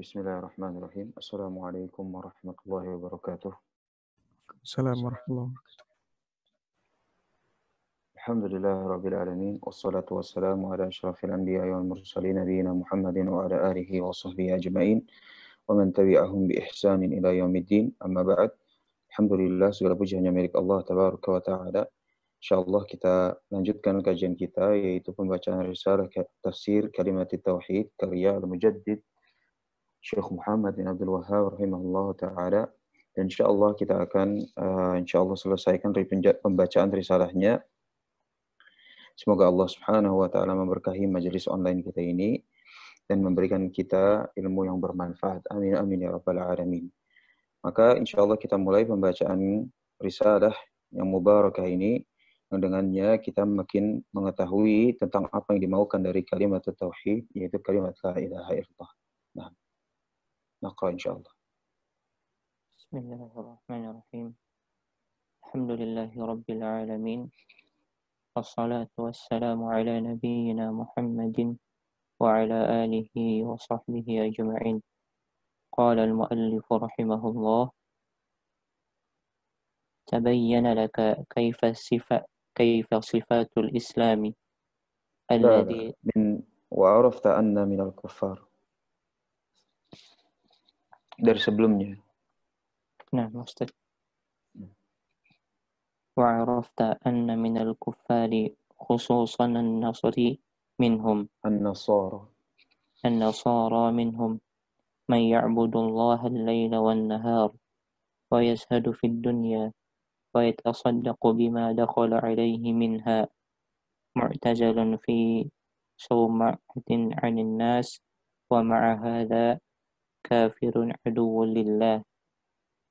Bismillahirrahmanirrahim. Assalamualaikum warahmatullahi wabarakatuh. Assalamualaikum warahmatullahi wabarakatuh. Alhamdulillahirabbil alamin wassalatu wassalamu ala asyrafil anbiya'i wal mursalin nabiyina Muhammadin wa ala alihi wa sahbihi ajma'in wa man tabi'ahum bi ihsanin ila yaumiddin. Amma ba'd. Alhamdulillah, segala puji hanya milik Allah tabaraka wa ta'ala. Insyaallah kita lanjutkan kajian kita, yaitu pembacaan risalah tafsir kalimat tauhid karya al-mujaddid Syekh Muhammad bin Abdul Wahhab rahimahullah ta'ala. Dan insyaallah kita akan insyaallah selesaikan pembacaan risalahnya. Semoga Allah Subhanahu wa taala memberkahi majelis online kita ini dan memberikan kita ilmu yang bermanfaat. Amin amin ya rabbal alamin. Maka insyaallah kita mulai pembacaan risalah yang mubarakah ini, yang dengannya kita makin mengetahui tentang apa yang dimaukan dari kalimat tauhid, yaitu kalimat la ilaha illallah. Nah, naqra insyaallah. Bismillahirrahmanirrahim. Alhamdulillahi rabbil alamin. Wassalatu wassalamu ala nabiyyina Muhammadin wa ala alihi wa sahbihi ajma'in. Qala al-muallif rahimahullah, tabayyana laka kayfa sifatul islami alladhi wa arafta anna minal kuffar. Dari sebelumnya. Nah, Ustaz. وعرفت أن من الكفار خصوصا النصارى منهم من يعبد الله الليل والنهار ويزهد في الدنيا ويتصدق بما دخل عليه منها معتزل في صومعة عن الناس ومع هذا كافر عدو لله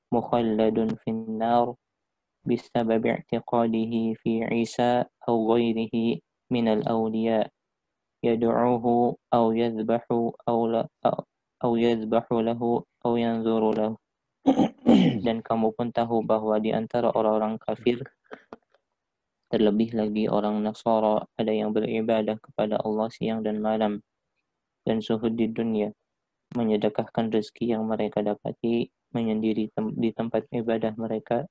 مخلد في النار بسبب اعتقاده في عيسى أو غيره من الأولياء يدعوه أو يذبح له أو ينذر له. Dan kamu pun tahu bahwa di antara orang-orang kafir, terlebih lagi orang Nasara, ada yang beribadah kepada Allah siang dan malam dan zuhud di dunia, menyedekahkan rezeki yang mereka dapati, menyendiri di tempat ibadah mereka.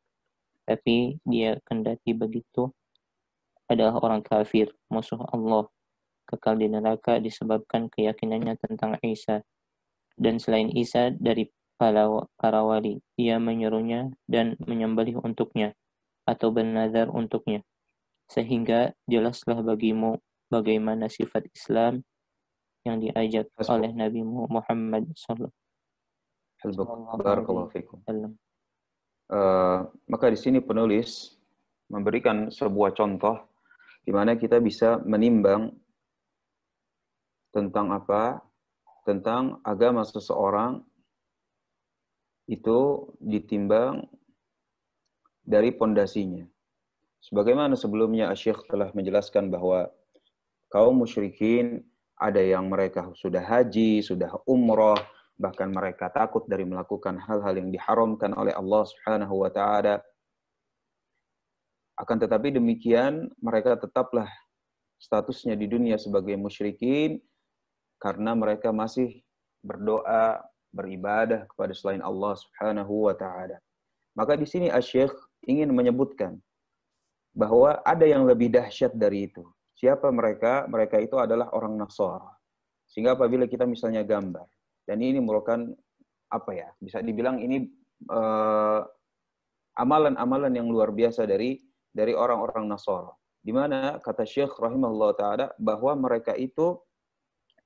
Tapi dia kendati begitu adalah orang kafir, musuh Allah, kekal di neraka disebabkan keyakinannya tentang Isa. Dan selain Isa dari para wali, ia menyerunya dan menyembelih untuknya atau bernazar untuknya. Sehingga jelaslah bagimu bagaimana sifat Islam yang diajak oleh Nabi Muhammad sallallahu alaihi wasallam. Maka di sini penulis memberikan sebuah contoh di mana kita bisa menimbang tentang apa? Tentang agama seseorang itu ditimbang dari pondasinya. Sebagaimana sebelumnya Syekh telah menjelaskan bahwa kaum musyrikin ada yang mereka sudah haji, sudah umrah, bahkan mereka takut dari melakukan hal-hal yang diharamkan oleh Allah Subhanahu wa taala. Akan tetapi demikian, mereka tetaplah statusnya di dunia sebagai musyrikin karena mereka masih berdoa, beribadah kepada selain Allah Subhanahu wa taala. Maka di sini Asy-Syaikh ingin menyebutkan bahwa ada yang lebih dahsyat dari itu. Siapa mereka? Mereka itu adalah orang Nasara. Sehingga apabila kita misalnya gambar, dan ini merupakan apa ya? Bisa dibilang ini amalan-amalan yang luar biasa dari orang-orang Nasara. Di mana kata Syekh rahimahullah taala bahwa mereka itu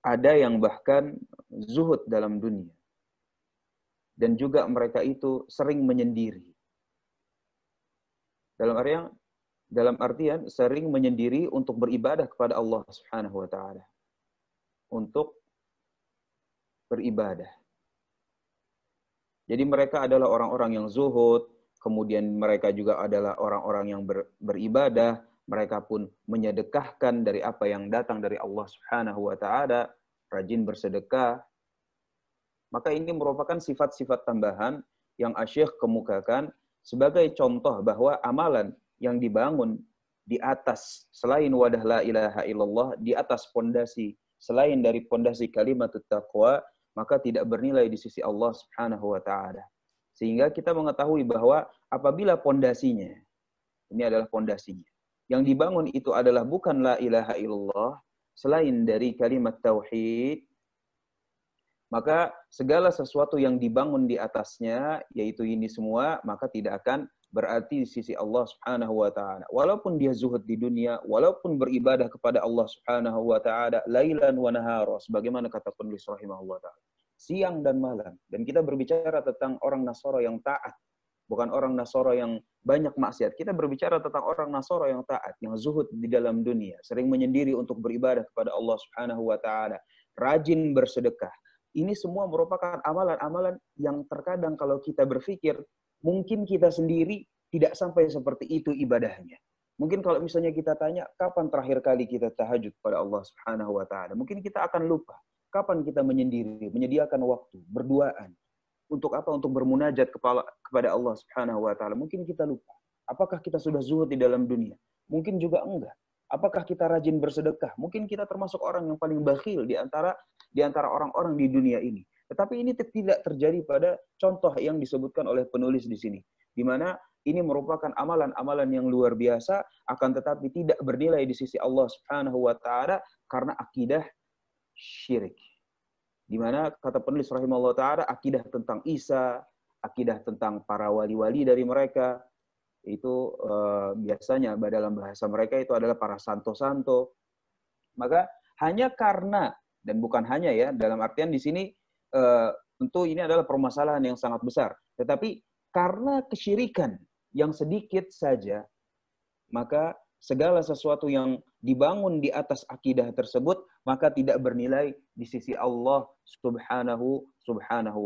ada yang bahkan zuhud dalam dunia. Dan juga mereka itu sering menyendiri. Dalam artian sering menyendiri untuk beribadah kepada Allah Subhanahu wa taala. Untuk beribadah. Jadi mereka adalah orang-orang yang zuhud, kemudian mereka juga adalah orang-orang yang beribadah, mereka pun menyedekahkan dari apa yang datang dari Allah Subhanahu wa taala, rajin bersedekah. Maka ini merupakan sifat-sifat tambahan yang Asy-Syaikh kemukakan sebagai contoh bahwa amalan yang dibangun di atas selain wadah la ilaha illallah, di atas pondasi selain dari pondasi kalimat taqwa, maka tidak bernilai di sisi Allah Subhanahu wa taala. Sehingga kita mengetahui bahwa apabila pondasinya, ini adalah pondasinya, yang dibangun itu adalah bukan la ilaha illallah, selain dari kalimat tauhid, maka segala sesuatu yang dibangun di atasnya, yaitu ini semua, maka tidak akan berarti di sisi Allah Subhanahu wa taala. Walaupun dia zuhud di dunia, walaupun beribadah kepada Allah Subhanahu wa taala lailan wa nahara, sebagaimana kata penulis rahimahullah taala, siang dan malam. Dan kita berbicara tentang orang Nasara yang taat, bukan orang Nasara yang banyak maksiat. Kita berbicara tentang orang Nasara yang taat, yang zuhud di dalam dunia, sering menyendiri untuk beribadah kepada Allah Subhanahu wa taala, rajin bersedekah. Ini semua merupakan amalan-amalan yang terkadang kalau kita berpikir, mungkin kita sendiri tidak sampai seperti itu ibadahnya. Mungkin kalau misalnya kita tanya, kapan terakhir kali kita tahajud kepada Allah Subhanahu wa taala? Mungkin kita akan lupa. Kapan kita menyendiri, menyediakan waktu, berduaan. Untuk apa? Untuk bermunajat kepada Allah Subhanahu wa taala. Mungkin kita lupa. Apakah kita sudah zuhud di dalam dunia? Mungkin juga enggak. Apakah kita rajin bersedekah? Mungkin kita termasuk orang yang paling bakhil di antara orang-orang di dunia ini. Tetapi ini tidak terjadi pada contoh yang disebutkan oleh penulis di sini. Di mana ini merupakan amalan-amalan yang luar biasa, akan tetapi tidak bernilai di sisi Allah Subhanahu wa taala karena akidah syirik. Di mana kata penulis rahimahullah taala, akidah tentang Isa, akidah tentang para wali-wali dari mereka, itu biasanya dalam bahasa mereka itu adalah para santo-santo. Maka hanya karena, dan bukan hanya ya, dalam artian di sini tentu ini adalah permasalahan yang sangat besar. Tetapi karena kesyirikan yang sedikit saja, maka segala sesuatu yang dibangun di atas akidah tersebut, maka tidak bernilai di sisi Allah Subhanahu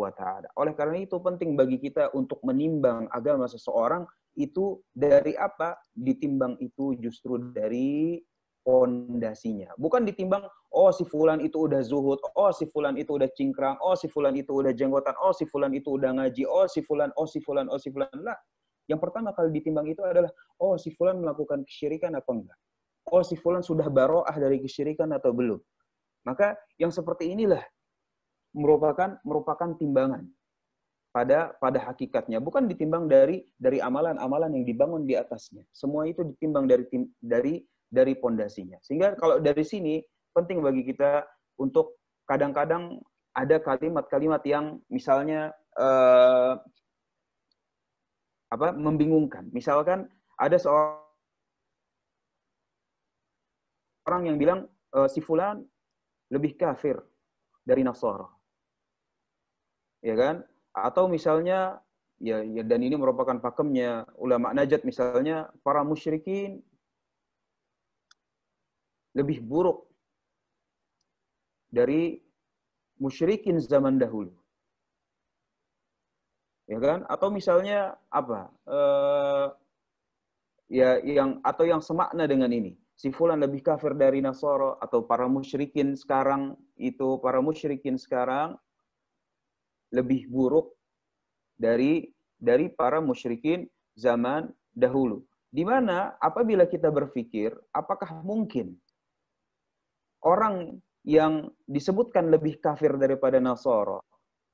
wa ta'ala. Oleh karena itu penting bagi kita untuk menimbang agama seseorang itu dari apa? Ditimbang itu justru dari pondasinya. Bukan ditimbang, oh si fulan itu udah zuhud, oh si fulan itu udah cingkrang, oh si fulan itu udah jenggotan, oh si fulan itu udah ngaji, oh si fulan. Lah. Yang pertama kali ditimbang itu adalah, oh si fulan melakukan kesyirikan apa enggak? Oh si fulan sudah baro'ah dari kesyirikan atau belum? Maka yang seperti inilah merupakan timbangan pada hakikatnya, bukan ditimbang dari amalan-amalan yang dibangun di atasnya. Semua itu ditimbang dari pondasinya. Sehingga kalau dari sini penting bagi kita untuk kadang-kadang ada kalimat-kalimat yang misalnya membingungkan. Misalkan ada seorang yang bilang si fulan lebih kafir dari Nasara. Ya kan? Atau misalnya ya dan ini merupakan pakemnya ulama najat, misalnya para musyrikin lebih buruk dari musyrikin zaman dahulu. Ya kan? Atau misalnya apa? Yang semakna dengan ini. Si fulan lebih kafir dari Nasara, atau para musyrikin sekarang lebih buruk dari para musyrikin zaman dahulu. Di mana apabila kita berpikir, apakah mungkin orang yang disebutkan lebih kafir daripada Nasara,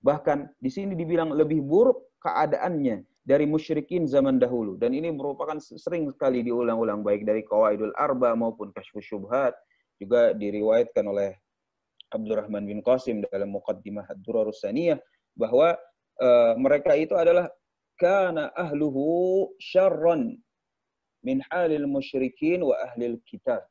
bahkan di sini dibilang lebih buruk keadaannya dari musyrikin zaman dahulu, dan ini merupakan sering sekali diulang-ulang baik dari Qawaidul Arba maupun Kasyfus Syubhat, juga diriwayatkan oleh Abdurrahman bin Qasim dalam Muqaddimah Ad-Durarus Saniyah, bahwa mereka itu adalah kana ahluhu syarran min halil musyrikin wa ahlil kitab,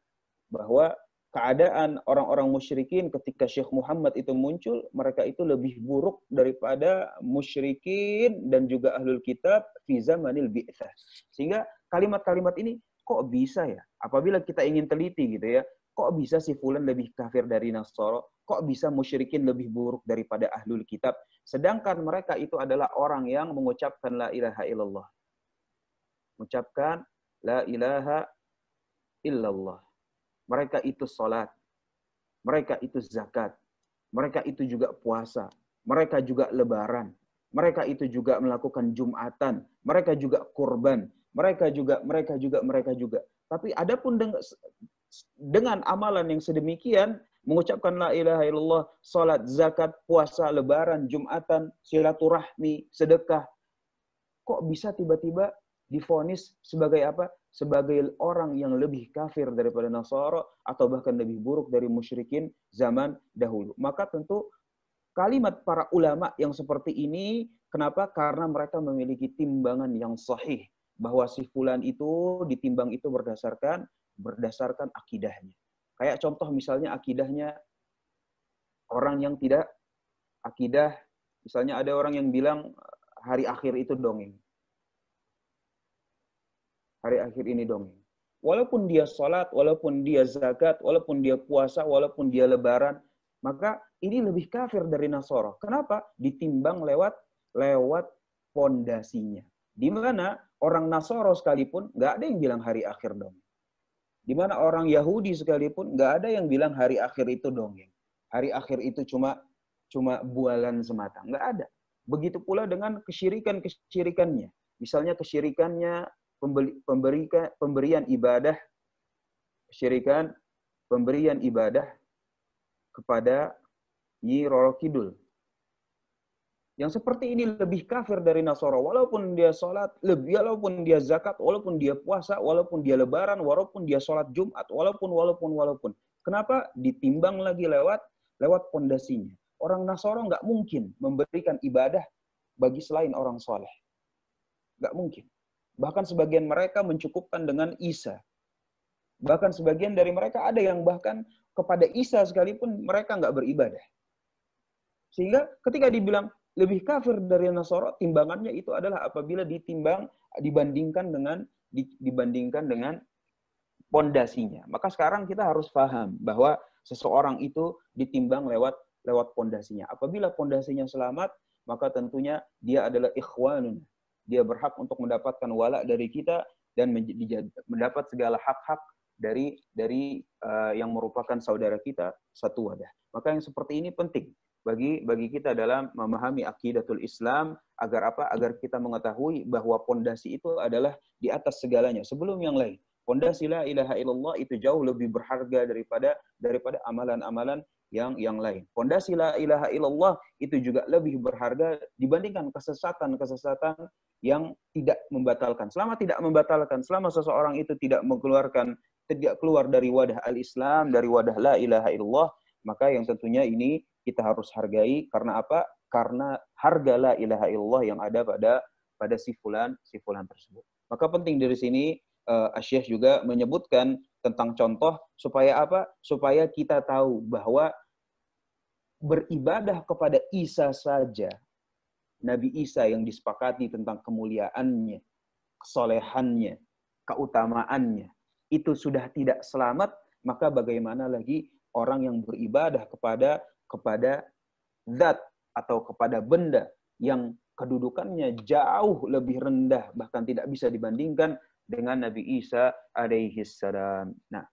bahwa keadaan orang-orang musyrikin ketika Syekh Muhammad itu muncul, mereka itu lebih buruk daripada musyrikin dan juga ahlul kitab fi zamanil bi'tsah. Sehingga kalimat-kalimat ini kok bisa ya? Apabila kita ingin teliti gitu ya, kok bisa si fulan lebih kafir dari Nasara? Kok bisa musyrikin lebih buruk daripada ahlul kitab? Sedangkan mereka itu adalah orang yang mengucapkan la ilaha illallah. Mengucapkan la ilaha illallah. Mereka itu salat. Mereka itu zakat. Mereka itu juga puasa. Mereka juga lebaran. Mereka itu juga melakukan jumatan. Mereka juga kurban. Mereka juga. Tapi adapun dengan amalan yang sedemikian, mengucapkan la ilaha illallah, salat, zakat, puasa, lebaran, jumatan, silaturahmi, sedekah. Kok bisa tiba-tiba divonis sebagai apa? Sebagai orang yang lebih kafir daripada Nasara atau bahkan lebih buruk dari musyrikin zaman dahulu. Maka tentu kalimat para ulama yang seperti ini, kenapa? Karena mereka memiliki timbangan yang sahih. Bahwa si fulan itu ditimbang itu berdasarkan akidahnya. Kayak contoh misalnya akidahnya orang yang tidak akidah, misalnya ada orang yang bilang hari akhir itu dongeng. Hari akhir ini dongeng. Walaupun dia sholat, walaupun dia zakat, walaupun dia puasa, walaupun dia lebaran, maka ini lebih kafir dari Nasara. Kenapa? Ditimbang lewat pondasinya. Di mana orang Nasara sekalipun nggak ada yang bilang hari akhir dongeng. Di mana orang Yahudi sekalipun nggak ada yang bilang hari akhir itu dongeng. Hari akhir itu cuma bualan semata. Nggak ada. Begitu pula dengan kesyirikannya. Misalnya kesyirikannya pemberian ibadah, kesyirikan pemberian ibadah kepada Nyi Roro Kidul. Yang seperti ini lebih kafir dari Nasara. Walaupun dia sholat, walaupun dia zakat, walaupun dia puasa, walaupun dia lebaran, walaupun dia sholat Jumat, walaupun. Kenapa? Ditimbang lagi lewat pondasinya. Orang Nasara nggak mungkin memberikan ibadah bagi selain orang soleh. Nggak mungkin. Bahkan sebagian mereka mencukupkan dengan Isa. Bahkan sebagian dari mereka ada yang bahkan kepada Isa sekalipun mereka nggak beribadah. Sehingga ketika dibilang lebih kafir dari Nasara, timbangannya itu adalah apabila dibandingkan dengan pondasinya. Maka sekarang kita harus paham bahwa seseorang itu ditimbang lewat pondasinya. Apabila pondasinya selamat, maka tentunya dia adalah ikhwanun. Dia berhak untuk mendapatkan wala dari kita dan mendapat segala hak-hak dari yang merupakan saudara kita satu wadah. Maka yang seperti ini penting bagi kita dalam memahami akidatul Islam agar apa? Agar kita mengetahui bahwa pondasi itu adalah di atas segalanya sebelum yang lain. Pondasi la ilaha illallah itu jauh lebih berharga daripada amalan-amalan yang lain. Pondasi la ilaha illallah itu juga lebih berharga dibandingkan kesesatan yang tidak membatalkan. Selama tidak membatalkan, selama seseorang itu tidak keluar dari wadah al-Islam, dari wadah la ilaha illallah, maka yang tentunya ini kita harus hargai. Karena apa? Karena harga la ilaha illallah yang ada pada si fulan tersebut. Maka penting dari sini Asy-Syaikh juga menyebutkan tentang contoh supaya apa? Supaya kita tahu bahwa beribadah kepada Isa saja, Nabi Isa yang disepakati tentang kemuliaannya, kesolehannya, keutamaannya, itu sudah tidak selamat, maka bagaimana lagi orang yang beribadah kepada zat atau kepada benda yang kedudukannya jauh lebih rendah, bahkan tidak bisa dibandingkan dengan Nabi Isa alaihi salam. Nah,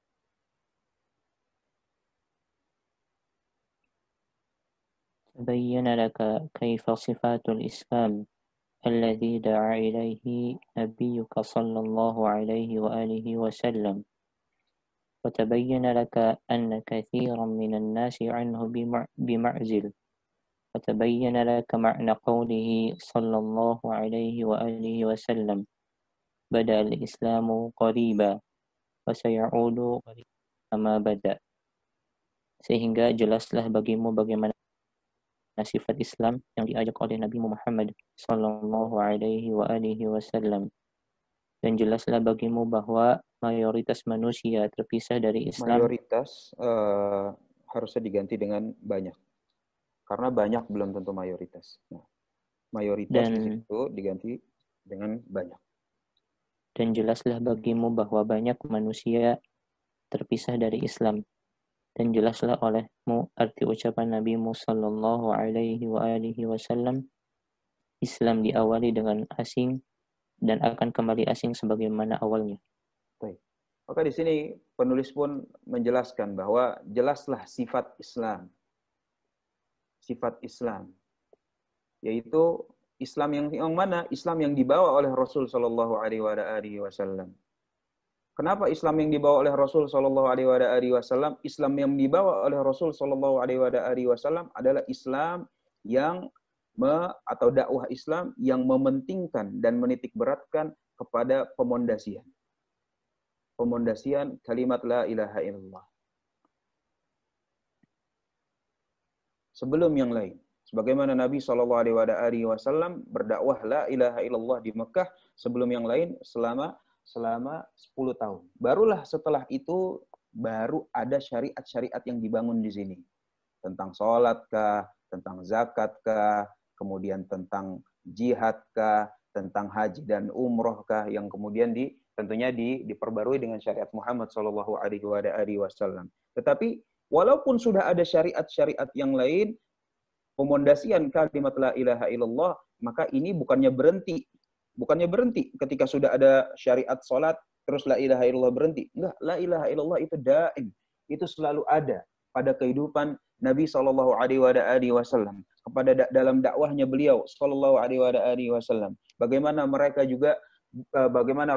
تبين لك كيف صفات الإسلام الذي دعا إليه نبيك صلى الله عليه وآله وسلم وتبين لك أن كثيرا من الناس عنه بمعزل وتبين لك معنى قوله صلى الله عليه وآله وسلم بدأ الإسلام قريبا وسيعود قريبا كما بدأ. Sehingga jelaslah bagimu bagaimana sifat Islam yang diajak oleh Nabi Muhammad sallallahu alaihi wasallam, dan jelaslah bagimu bahwa mayoritas manusia terpisah dari Islam. Mayoritas harusnya diganti dengan banyak, karena banyak belum tentu mayoritas. Nah, mayoritas di situ diganti dengan banyak. Dan jelaslah bagimu bahwa banyak manusia terpisah dari Islam. Dan jelaslah olehmu arti ucapan Nabi sallallahu alaihi wasallam, Islam diawali dengan asing dan akan kembali asing sebagaimana awalnya. Baik. Maka di sini penulis pun menjelaskan bahwa jelaslah sifat Islam. Sifat Islam, yaitu Islam yang mana? Islam yang dibawa oleh Rasul sallallahu alaihi wasallam. Kenapa Islam yang dibawa oleh Rasul Shallallahu Alaihi Wasallam, Islam yang dibawa oleh Rasul Shallallahu Alaihi Wasallam adalah Islam yang atau dakwah Islam yang mementingkan dan menitik beratkan kepada pemondasian. Pemondasian kalimat la ilaha illallah. Sebelum yang lain. Sebagaimana Nabi Shallallahu Alaihi Wasallam berdakwah la ilaha illallah di Mekah sebelum yang lain selama 10 tahun. Barulah setelah itu baru ada syariat-syariat yang dibangun di sini. Tentang sholat kah, tentang zakat kah, kemudian tentang jihad kah, tentang haji dan umroh kah, yang kemudian tentunya diperbarui dengan syariat Muhammad Shallallahu Alaihi Wasallam. Tetapi walaupun sudah ada syariat-syariat yang lain, pemondasian kalimat la ilaha illallah, maka ini bukannya berhenti ketika sudah ada syariat sholat, terus la ilaha illallah berhenti. Enggak, la ilaha illallah itu daim. Itu selalu ada pada kehidupan Nabi Shallallahu Alaihi Wasallam. Dalam dakwahnya beliau Shallallahu Alaihi Wasallam. Bagaimana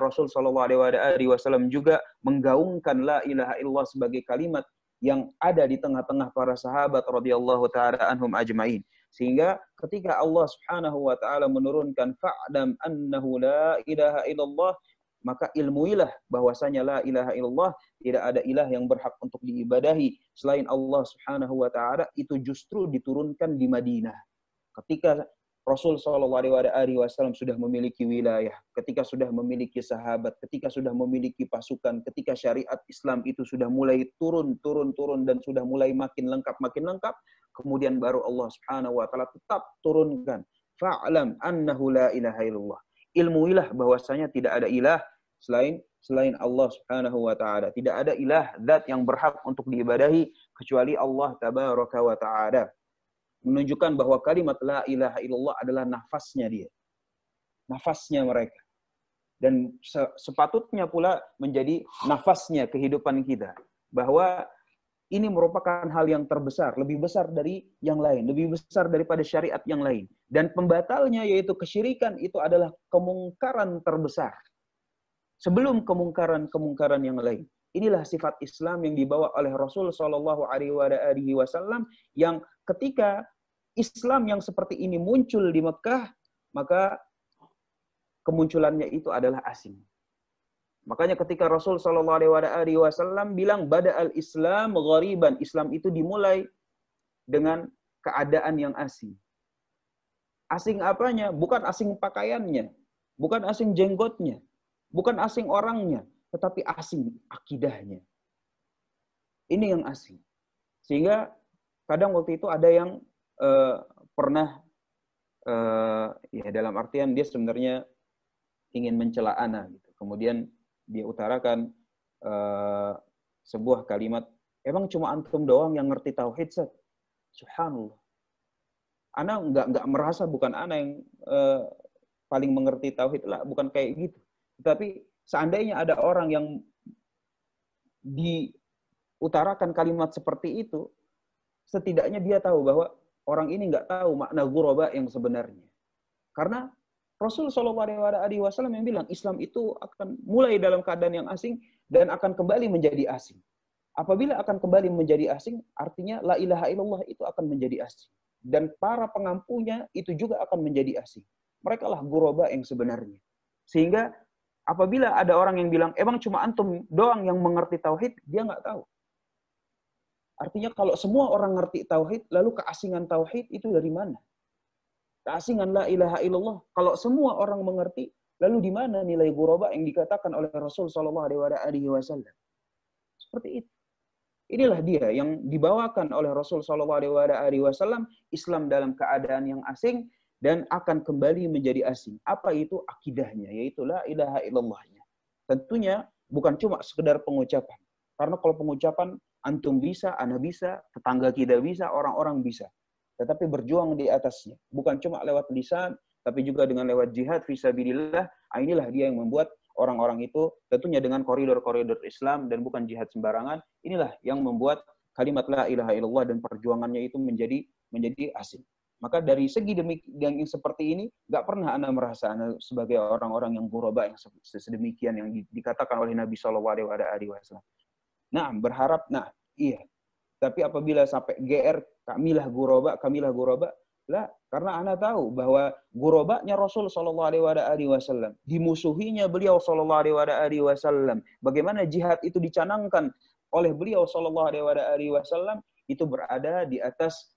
Rasul Shallallahu Alaihi Wasallam juga menggaungkan la ilaha illallah sebagai kalimat yang ada di tengah-tengah para sahabat radhiyallahu ta'ala anhum ajma'in. Sehingga ketika Allah Subhanahu wa taala menurunkan fa'lam annahu la ilaha illallah, maka ilmuilah bahwasanya la ilaha illallah, tidak ada ilah yang berhak untuk diibadahi selain Allah Subhanahu wa taala, itu justru diturunkan di Madinah. Ketika Rasul Shallallahu Alaihi Wasallam sudah memiliki wilayah, ketika sudah memiliki sahabat, ketika sudah memiliki pasukan, ketika syariat Islam itu sudah mulai turun dan sudah mulai makin lengkap, kemudian baru Allah Subhanahu wa taala tetap turunkan fa'lam annahu la ilaha illallah. Ilmuilah bahwasanya tidak ada ilah selain Allah Subhanahu wa taala. Tidak ada ilah zat yang berhak untuk diibadahi kecuali Allah tabaraka wa taala. Menunjukkan bahwa kalimat la ilaha illallah adalah nafasnya dia. Nafasnya mereka. Dan sepatutnya pula menjadi nafasnya kehidupan kita. Bahwa ini merupakan hal yang terbesar, lebih besar dari yang lain, lebih besar daripada syariat yang lain. Dan pembatalnya yaitu kesyirikan itu adalah kemungkaran terbesar. Sebelum kemungkaran yang lain. Inilah sifat Islam yang dibawa oleh Rasul Shallallahu Alaihi Wasallam, yang ketika Islam yang seperti ini muncul di Mekah, maka kemunculannya itu adalah asing. Makanya ketika Rasul Shallallahu Alaihi Wasallam bilang bada'al Islam ghariban, Islam itu dimulai dengan keadaan yang asing. Asing apanya? Bukan asing pakaiannya, bukan asing jenggotnya, bukan asing orangnya, tetapi asing akidahnya. Ini yang asing. Sehingga kadang waktu itu ada yang pernah ya dalam artian dia sebenarnya ingin mencela ana gitu. Kemudian dia utarakan sebuah kalimat, emang cuma antum doang yang ngerti tauhid, Sat? Subhanallah. Ana enggak merasa bukan ana yang paling mengerti tauhid lah, bukan kayak gitu. Tetapi seandainya ada orang yang diutarakan kalimat seperti itu, setidaknya dia tahu bahwa orang ini nggak tahu makna ghuraba yang sebenarnya. Karena Rasul Shallallahu Alaihi Wasallam yang bilang Islam itu akan mulai dalam keadaan yang asing dan akan kembali menjadi asing. Apabila akan kembali menjadi asing, artinya la ilaha illallah itu akan menjadi asing. Dan para pengampunya itu juga akan menjadi asing. Mereka lah ghuraba yang sebenarnya. Sehingga apabila ada orang yang bilang, emang cuma antum doang yang mengerti tauhid, dia nggak tahu. Artinya kalau semua orang ngerti tauhid, lalu keasingan tauhid itu dari mana? Keasingan la ilaha illallah. Kalau semua orang mengerti, lalu di mana nilai ghuraba yang dikatakan oleh Rasul Shallallahu Alaihi Wasallam? Seperti itu. Inilah dia yang dibawakan oleh Rasul Shallallahu Alaihi Wasallam, Islam dalam keadaan yang asing dan akan kembali menjadi asing. Apa itu akidahnya? Yaitu la ilaha illallahnya. Tentunya bukan cuma sekedar pengucapan. Karena kalau pengucapan antum bisa, ana bisa, tetangga kita bisa, orang-orang bisa. Tetapi berjuang di atasnya. Bukan cuma lewat lisan, tapi juga dengan lewat jihad fisabilillah. Inilah dia yang membuat orang-orang itu tentunya dengan koridor-koridor Islam dan bukan jihad sembarangan. Inilah yang membuat kalimat la ilaha illallah dan perjuangannya itu menjadi asing. Maka dari segi yang seperti ini, nggak pernah Anda merasa Anda sebagai orang-orang yang ghuraba yang sedemikian yang dikatakan oleh Nabi SAW. Nah, berharap, iya. Tapi apabila sampai GR, kamilah ghuraba, lah, karena Anda tahu bahwa ghurabanya Rasul SAW, dimusuhinya beliau SAW. Bagaimana jihad itu dicanangkan oleh beliau SAW, itu berada di atas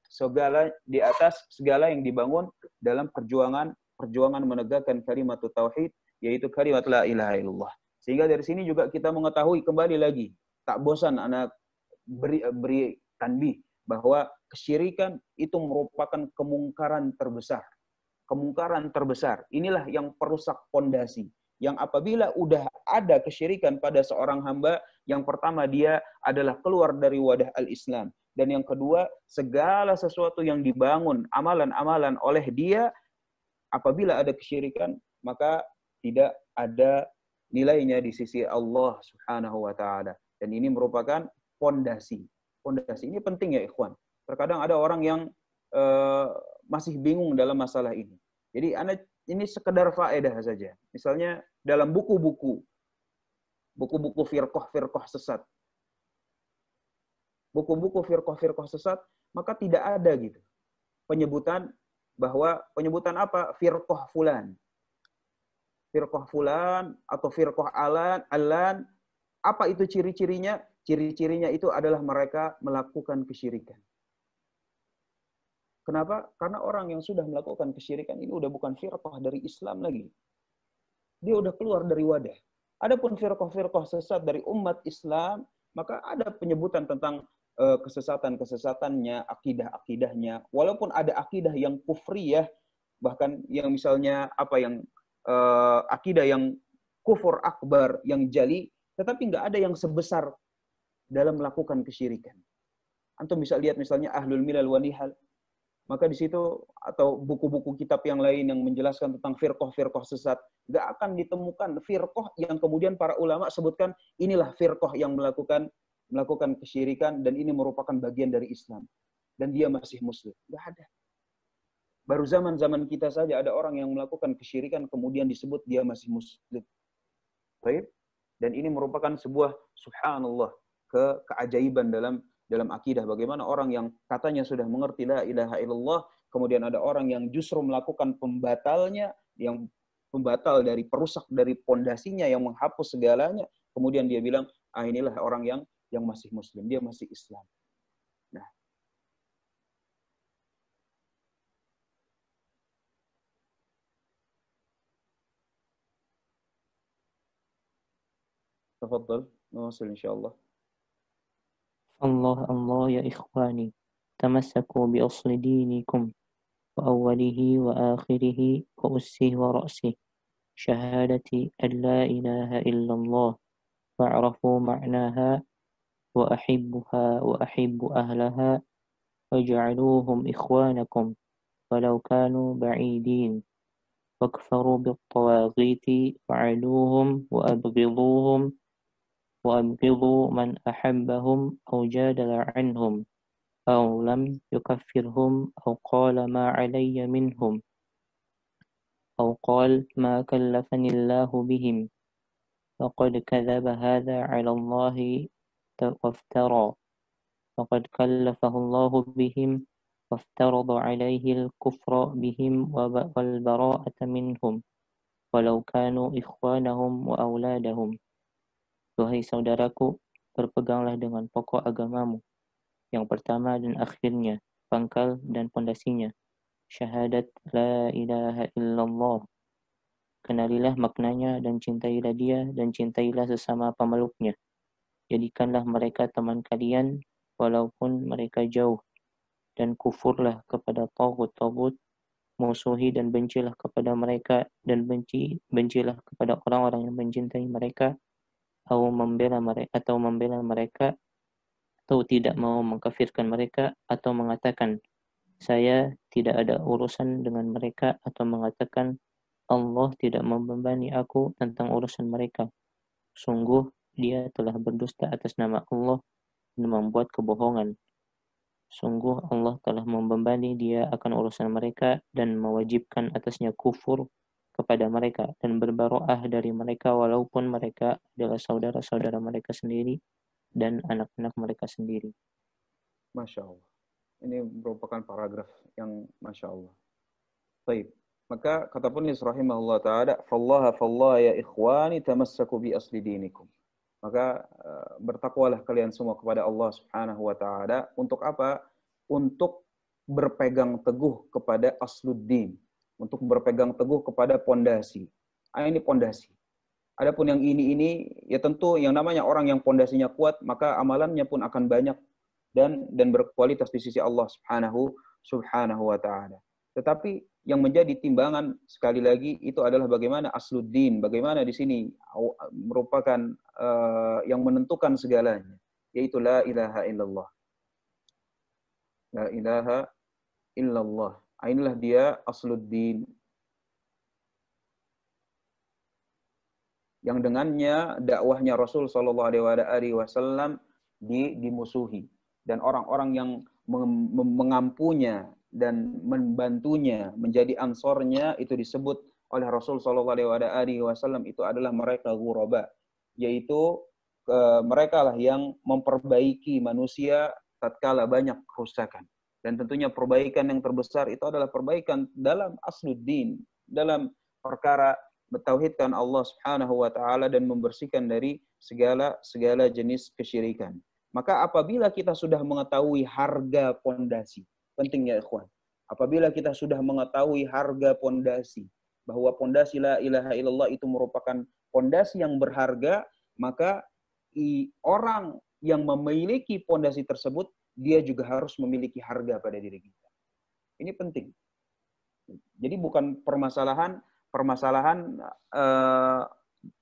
segala yang dibangun dalam perjuangan menegakkan kalimat tauhid, yaitu kalimat la ilaha illallah. Sehingga dari sini juga kita mengetahui kembali lagi, tak bosan anak beri tanbih bahwa kesyirikan itu merupakan kemungkaran terbesar. Kemungkaran terbesar. Inilah yang perusak pondasi. Yang apabila udah ada kesyirikan pada seorang hamba, yang pertama dia adalah keluar dari wadah al-Islam. Dan yang kedua, segala sesuatu yang dibangun, amalan-amalan oleh dia, apabila ada kesyirikan, maka tidak ada nilainya di sisi Allah Subhanahu wa Ta'ala. Dan ini merupakan pondasi. Pondasi ini penting ya ikhwan. Terkadang ada orang yang masih bingung dalam masalah ini. Jadi ini sekedar faedah saja. Misalnya dalam buku-buku firqah sesat. Buku-buku firqah sesat, maka tidak ada gitu penyebutan apa? Firqah fulan. Firqah fulan atau firqah alan. Apa itu ciri-cirinya? Ciri-cirinya itu adalah mereka melakukan kesyirikan. Kenapa? Karena orang yang sudah melakukan kesyirikan ini udah bukan firqah dari Islam lagi. Dia udah keluar dari wadah. Adapun firqah sesat dari umat Islam, maka ada penyebutan tentang kesesatan-kesesatannya, akidah-akidahnya. Walaupun ada akidah yang kufriyah, bahkan yang misalnya akidah yang kufur akbar, yang jali, tetapi nggak ada yang sebesar dalam melakukan kesyirikan. Antum bisa lihat misalnya Ahlul Milal wa Nihal. Maka di situ, atau buku-buku kitab yang lain yang menjelaskan tentang firqah sesat, nggak akan ditemukan firqah yang kemudian para ulama sebutkan inilah firqah yang melakukan kesyirikan dan ini merupakan bagian dari Islam. Dan dia masih muslim. Nggak ada. Baru zaman-zaman kita saja ada orang yang melakukan kesyirikan kemudian disebut dia masih muslim. Baik? Dan ini merupakan sebuah subhanallah keajaiban dalam akidah. Bagaimana orang yang katanya sudah mengerti la ilaha illallah, kemudian ada orang yang justru melakukan pembatalnya, yang pembatal dari perusak dari pondasinya, yang menghapus segalanya, kemudian dia bilang, inilah orang yang masih muslim, dia masih Islam. Nah, tafadhal, nawasil insyaallah. Allah ya ikhwani, tamassaku bi asli dinikum wa awwalihi wa akhirihi wa ussihi wa ra'sihi, syahadati an la ilaha illallah wa'rafu ma'naha wa ahibbuha wa ahibbu ahlaha waj'aluhum ikhwanakum walau kanu ba'idin wakfaru bit-tawaghiti wa'aluhum wa abghiduhum وأبغضوا من أحبهم أو جادل عنهم أو لم يكفرهم أو قال ما علي منهم أو قال ما كلفني الله بهم فقد كذب هذا على الله وافترى فقد كلفه الله بهم وافترض عليه الكفر بهم والبراءة منهم ولو كانوا إخوانهم وأولادهم. Duhai saudaraku, berpeganglah dengan pokok agamamu, yang pertama dan akhirnya, pangkal dan pondasinya, syahadat la ilaha illallah. Kenalilah maknanya dan cintailah dia dan cintailah sesama pemeluknya. Jadikanlah mereka teman kalian walaupun mereka jauh, dan kufurlah kepada taghut-taghut, musuhi dan bencilah kepada mereka, dan bencilah kepada orang-orang yang mencintai mereka, atau membela mereka, atau tidak mau mengkafirkan mereka, atau mengatakan saya tidak ada urusan dengan mereka, atau mengatakan Allah tidak membebani aku tentang urusan mereka. Sungguh dia telah berdusta atas nama Allah dan membuat kebohongan. Sungguh Allah telah membebani dia akan urusan mereka dan mewajibkan atasnya kufur kepada mereka dan berbaroah dari mereka walaupun mereka adalah saudara-saudara mereka sendiri dan anak-anak mereka sendiri. Masya Allah. Ini merupakan paragraf yang Masya Allah. Baik. Maka kata penulis rahimahullah ta'ala, fallaha ya ikhwani tamassaku bi asli dinikum. Maka bertakwalah kalian semua kepada Allah Subhanahu wa ta'ala. Untuk apa? Untuk berpegang teguh kepada asluddin. Untuk berpegang teguh kepada pondasi. Ini pondasi. Adapun yang ini ya tentu yang namanya orang yang pondasinya kuat, maka amalannya pun akan banyak dan berkualitas di sisi Allah Subhanahu wa ta'ala. Tetapi yang menjadi timbangan sekali lagi itu adalah bagaimana asluddin, bagaimana di sini merupakan yang menentukan segalanya, yaitu la ilaha illallah. La ilaha illallah. Inilah dia asluddin. Yang dengannya dakwahnya Rasul SAW dimusuhi. Dan orang-orang yang mengampunya dan membantunya menjadi ansornya itu disebut oleh Rasul SAW itu adalah mereka ghuraba, yaitu mereka lah yang memperbaiki manusia tatkala banyak kerusakan. Dan tentunya perbaikan yang terbesar itu adalah perbaikan dalam asluddin, dalam perkara mentauhidkan Allah Subhanahu wa ta'ala dan membersihkan dari segala jenis kesyirikan. Maka apabila kita sudah mengetahui harga pondasi, penting ya ikhwan, apabila kita sudah mengetahui harga pondasi, bahwa pondasi la ilaha illallah itu merupakan pondasi yang berharga, maka orang yang memiliki pondasi tersebut, dia juga harus memiliki harga pada diri kita. Ini penting. Jadi bukan permasalahan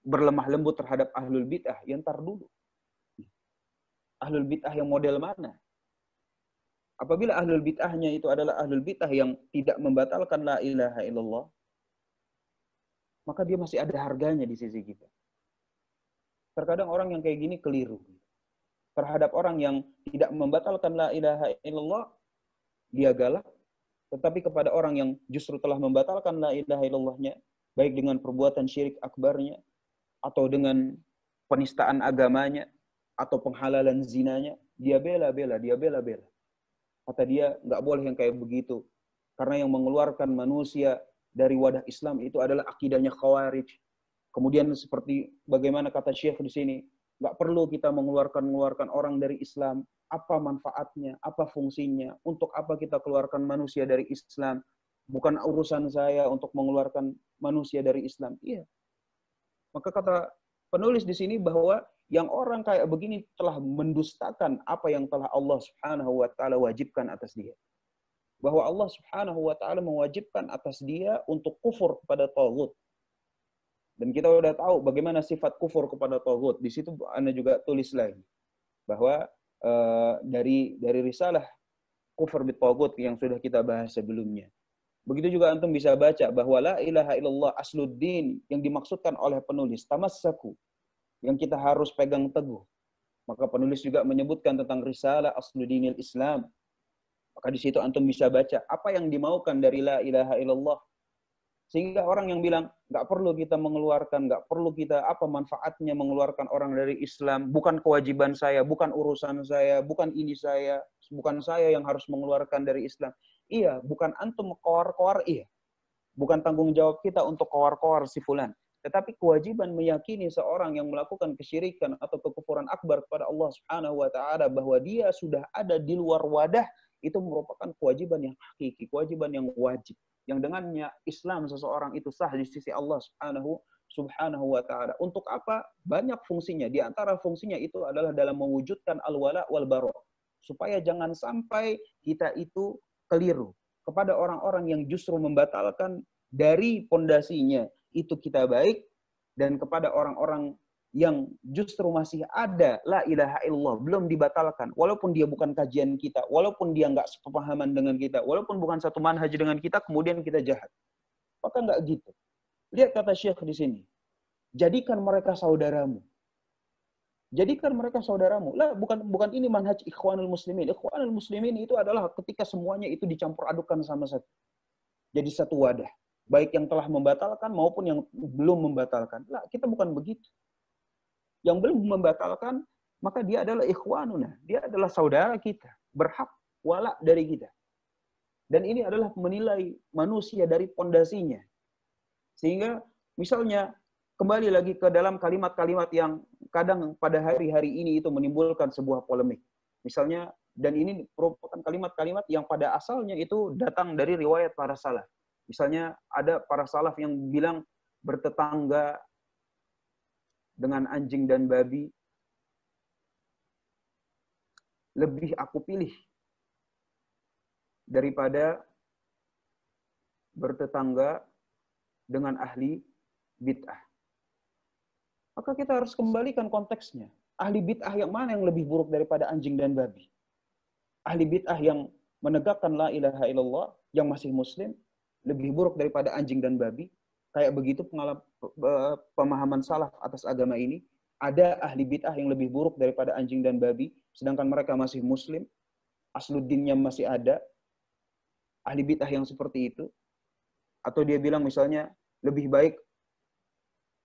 berlemah lembut terhadap ahlul bid'ah, yang tar dulu. Ahlul bid'ah yang model mana? Apabila ahlul bid'ahnya itu adalah ahlul bid'ah yang tidak membatalkan la ilaha illallah, maka dia masih ada harganya di sisi kita. Terkadang orang yang kayak gini keliru. Terhadap orang yang tidak membatalkan la ilaha illallah, dia galak. Tetapi kepada orang yang justru telah membatalkan la ilaha illallahnya, baik dengan perbuatan syirik akbarnya, atau dengan penistaan agamanya, atau penghalalan zinanya, dia bela-bela. Kata dia, nggak boleh yang kayak begitu. Karena yang mengeluarkan manusia dari wadah Islam itu adalah akidahnya Khawarij. Kemudian seperti bagaimana kata Syekh di sini, nggak perlu kita mengeluarkan orang dari Islam. Apa manfaatnya? Apa fungsinya? Untuk apa kita keluarkan manusia dari Islam? Bukan urusan saya untuk mengeluarkan manusia dari Islam. Iya. Maka kata penulis di sini bahwa yang orang kayak begini telah mendustakan apa yang telah Allah Subhanahu wa ta'ala wajibkan atas dia. Bahwa Allah Subhanahu wa ta'ala mewajibkan atas dia untuk kufur kepada taghut. Dan kita sudah tahu bagaimana sifat kufur kepada taghut. Di situ Anda juga tulis lagi bahwa dari risalah kufur bit taghut yang sudah kita bahas sebelumnya. Begitu juga antum bisa baca bahwa la ilaha illallah asluddin yang dimaksudkan oleh penulis tamassaku, yang kita harus pegang teguh. Maka penulis juga menyebutkan tentang risalah asluddinil Islam. Maka di situ antum bisa baca apa yang dimaukan dari la ilaha illallah. Sehingga orang yang bilang, nggak perlu kita mengeluarkan, nggak perlu kita, apa manfaatnya mengeluarkan orang dari Islam, bukan kewajiban saya, bukan urusan saya, bukan ini saya, bukan saya yang harus mengeluarkan dari Islam. Iya, bukan antum koar-koar, iya. Bukan tanggung jawab kita untuk koar-koar si fulan. Tetapi kewajiban meyakini seorang yang melakukan kesyirikan atau kekufuran akbar kepada Allah Subhanahu wa ta'ala bahwa dia sudah ada di luar wadah, itu merupakan kewajiban yang hakiki, kewajiban yang wajib. Yang dengannya Islam seseorang itu sah di sisi Allah Subhanahu wa ta'ala. Untuk apa? Banyak fungsinya. Di antara fungsinya itu adalah dalam mewujudkan al-wala wal bara. Supaya jangan sampai kita itu keliru kepada orang-orang yang justru membatalkan dari pondasinya itu kita baik, dan kepada orang-orang yang justru masih ada la ilaha illallah belum dibatalkan, walaupun dia bukan kajian kita, walaupun dia nggak sepemahaman dengan kita, walaupun bukan satu manhaj dengan kita, kemudian kita jahat. Maka nggak gitu. Lihat kata Syekh di sini, jadikan mereka saudaramu. Jadikan mereka saudaramu. Lah, bukan ini manhaj Ikhwanul Muslimin. Ikhwanul Muslimin itu adalah ketika semuanya itu dicampur adukan sama satu. Jadi satu wadah. Baik yang telah membatalkan maupun yang belum membatalkan. Lah, kita bukan begitu. Yang belum membatalkan, maka dia adalah ikhwanuna. Dia adalah saudara kita. Berhak wala dari kita. Dan ini adalah menilai manusia dari pondasinya. Sehingga misalnya kembali lagi ke dalam kalimat-kalimat yang kadang pada hari-hari ini itu menimbulkan sebuah polemik. Misalnya, dan ini merupakan kalimat-kalimat yang pada asalnya itu datang dari riwayat para salaf. Misalnya ada para salaf yang bilang bertetangga dengan anjing dan babi, lebih aku pilih daripada bertetangga dengan ahli bid'ah. Maka kita harus kembalikan konteksnya. Ahli bid'ah yang mana yang lebih buruk daripada anjing dan babi? Ahli bid'ah yang menegakkan la ilaha illallah, yang masih muslim, lebih buruk daripada anjing dan babi. Kayak begitu pemahaman salaf atas agama ini. Ada ahli bid'ah yang lebih buruk daripada anjing dan babi, sedangkan mereka masih muslim, asluddinnya masih ada. Ahli bid'ah yang seperti itu. Atau dia bilang misalnya, lebih baik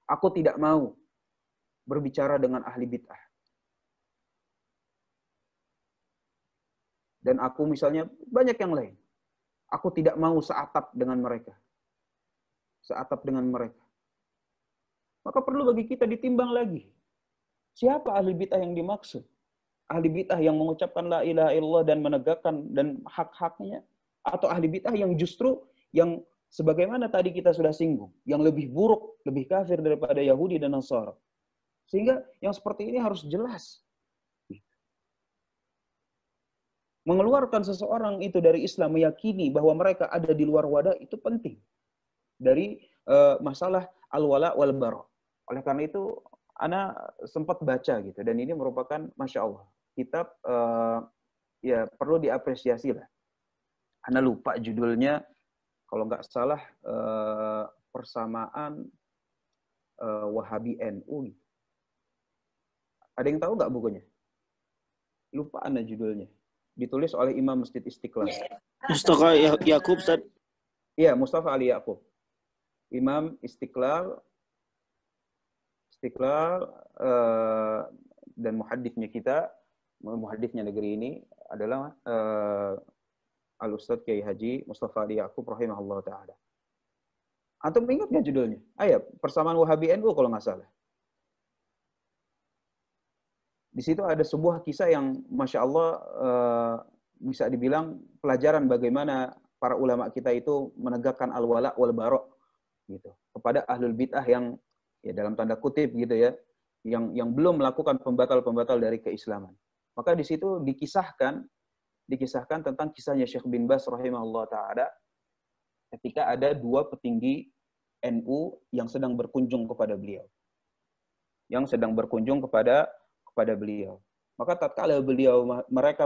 aku tidak mau berbicara dengan ahli bid'ah. Dan aku misalnya, banyak yang lain. Aku tidak mau seatap dengan mereka. Seatap dengan mereka. Maka perlu bagi kita ditimbang lagi. Siapa ahli bid'ah yang dimaksud? Ahli bid'ah yang mengucapkan la ilaha illallah dan menegakkan dan hak-haknya? Atau ahli bid'ah yang justru yang sebagaimana tadi kita sudah singgung, yang lebih buruk, lebih kafir daripada Yahudi dan Nasara. Sehingga yang seperti ini harus jelas. Mengeluarkan seseorang itu dari Islam, meyakini bahwa mereka ada di luar wadah, itu penting. Dari masalah al-wala wal bara. Oleh karena itu, Ana sempat baca gitu. Dan ini merupakan, Masya Allah, kitab ya perlu diapresiasi lah. Ana lupa judulnya, kalau nggak salah, persamaan Wahabi NU. Gitu. Ada yang tahu nggak bukunya? Lupa Ana judulnya. Ditulis oleh Imam Masjid Istiqlal. Mustafa Yakub, Ustaz. Iya, Mustafa Ali Yakub. Imam Istiqlal dan muhaditsnya kita, muhaditsnya negeri ini adalah Al-Ustadz Kiai Haji Mustafa Ali Yakub rahimahullah ta'ala. Antum ingat nggak judulnya? Persamaan Wahabi NU kalau nggak salah. Di situ ada sebuah kisah yang Masya Allah bisa dibilang pelajaran bagaimana para ulama kita itu menegakkan al-wala wal bara gitu kepada ahlul bid'ah yang ya dalam tanda kutip gitu ya, yang belum melakukan pembatal-pembatal dari keislaman. Maka di situ dikisahkan tentang kisahnya Syekh bin Baz rahimahullah ta'ala ketika ada dua petinggi NU yang sedang berkunjung kepada beliau. Maka tatkala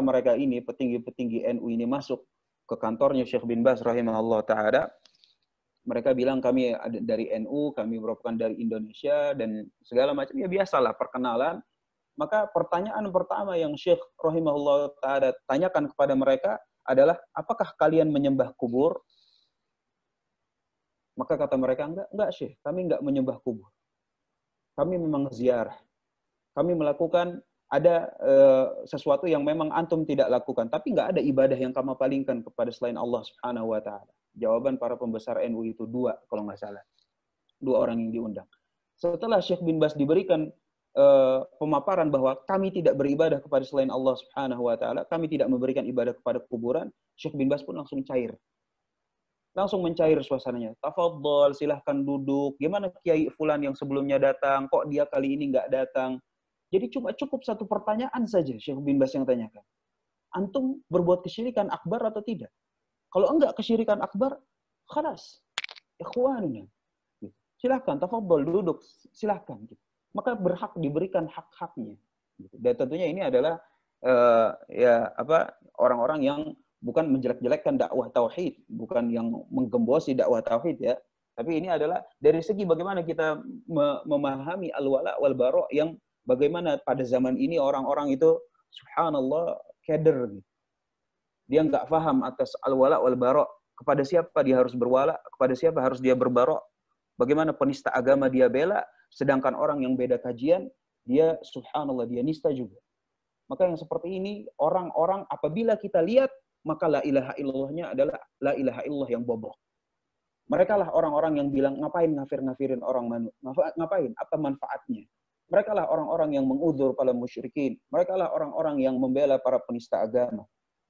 mereka ini petinggi-petinggi NU ini masuk ke kantornya Syekh bin Baz rahimahullah ta'ala, mereka bilang kami ada dari NU, kami merupakan dari Indonesia dan segala macam, ya biasalah perkenalan. Maka pertanyaan pertama yang Syekh rahimahullah ta'ala tanyakan kepada mereka adalah, apakah kalian menyembah kubur? Maka kata mereka, enggak Syekh, kami enggak menyembah kubur. Kami memang ziarah. Kami melakukan ada sesuatu yang memang antum tidak lakukan, tapi enggak ada ibadah yang kami palingkan kepada selain Allah Subhanahu wa ta'ala. Jawaban para pembesar NU itu dua, kalau nggak salah. Dua orang yang diundang. Setelah Syekh bin Baz diberikan pemaparan bahwa kami tidak beribadah kepada selain Allah Subhanahu wa ta'ala, kami tidak memberikan ibadah kepada kuburan, Syekh bin Baz pun langsung cair. Langsung mencair suasananya. Tafadhol, silahkan duduk. Gimana Kiai Fulan yang sebelumnya datang, kok dia kali ini nggak datang? Jadi cukup satu pertanyaan saja Syekh bin Baz yang tanyakan. Antum berbuat kesyirikan akbar atau tidak? Kalau enggak kesyirikan akbar, khalas. Ikhwanuna. Silahkan, tafadhol, duduk. Silahkan. Maka berhak diberikan hak-haknya. Dan tentunya ini adalah orang-orang yang bukan menjelek-jelekkan dakwah tauhid, bukan yang menggembosi dakwah tauhid ya. Tapi ini adalah dari segi bagaimana kita memahami al-wala wal bara yang Bagaimana pada zaman ini orang-orang itu subhanallah keder. Dia nggak paham atas al-wala wal bara. Kepada siapa dia harus berwala, kepada siapa harus dia berbara. Bagaimana penista agama dia bela, sedangkan orang yang beda kajian, dia subhanallah dia nista juga. Maka yang seperti ini orang-orang apabila kita lihat, maka la ilaha illallahnya adalah la ilaha illallah yang bobrok. Mereka lah orang-orang yang bilang ngapain ngafir-ngafirin orang ngapain, apa manfaatnya. Mereka lah orang-orang yang menguzur para musyrikin. Mereka lah orang-orang yang membela para penista agama.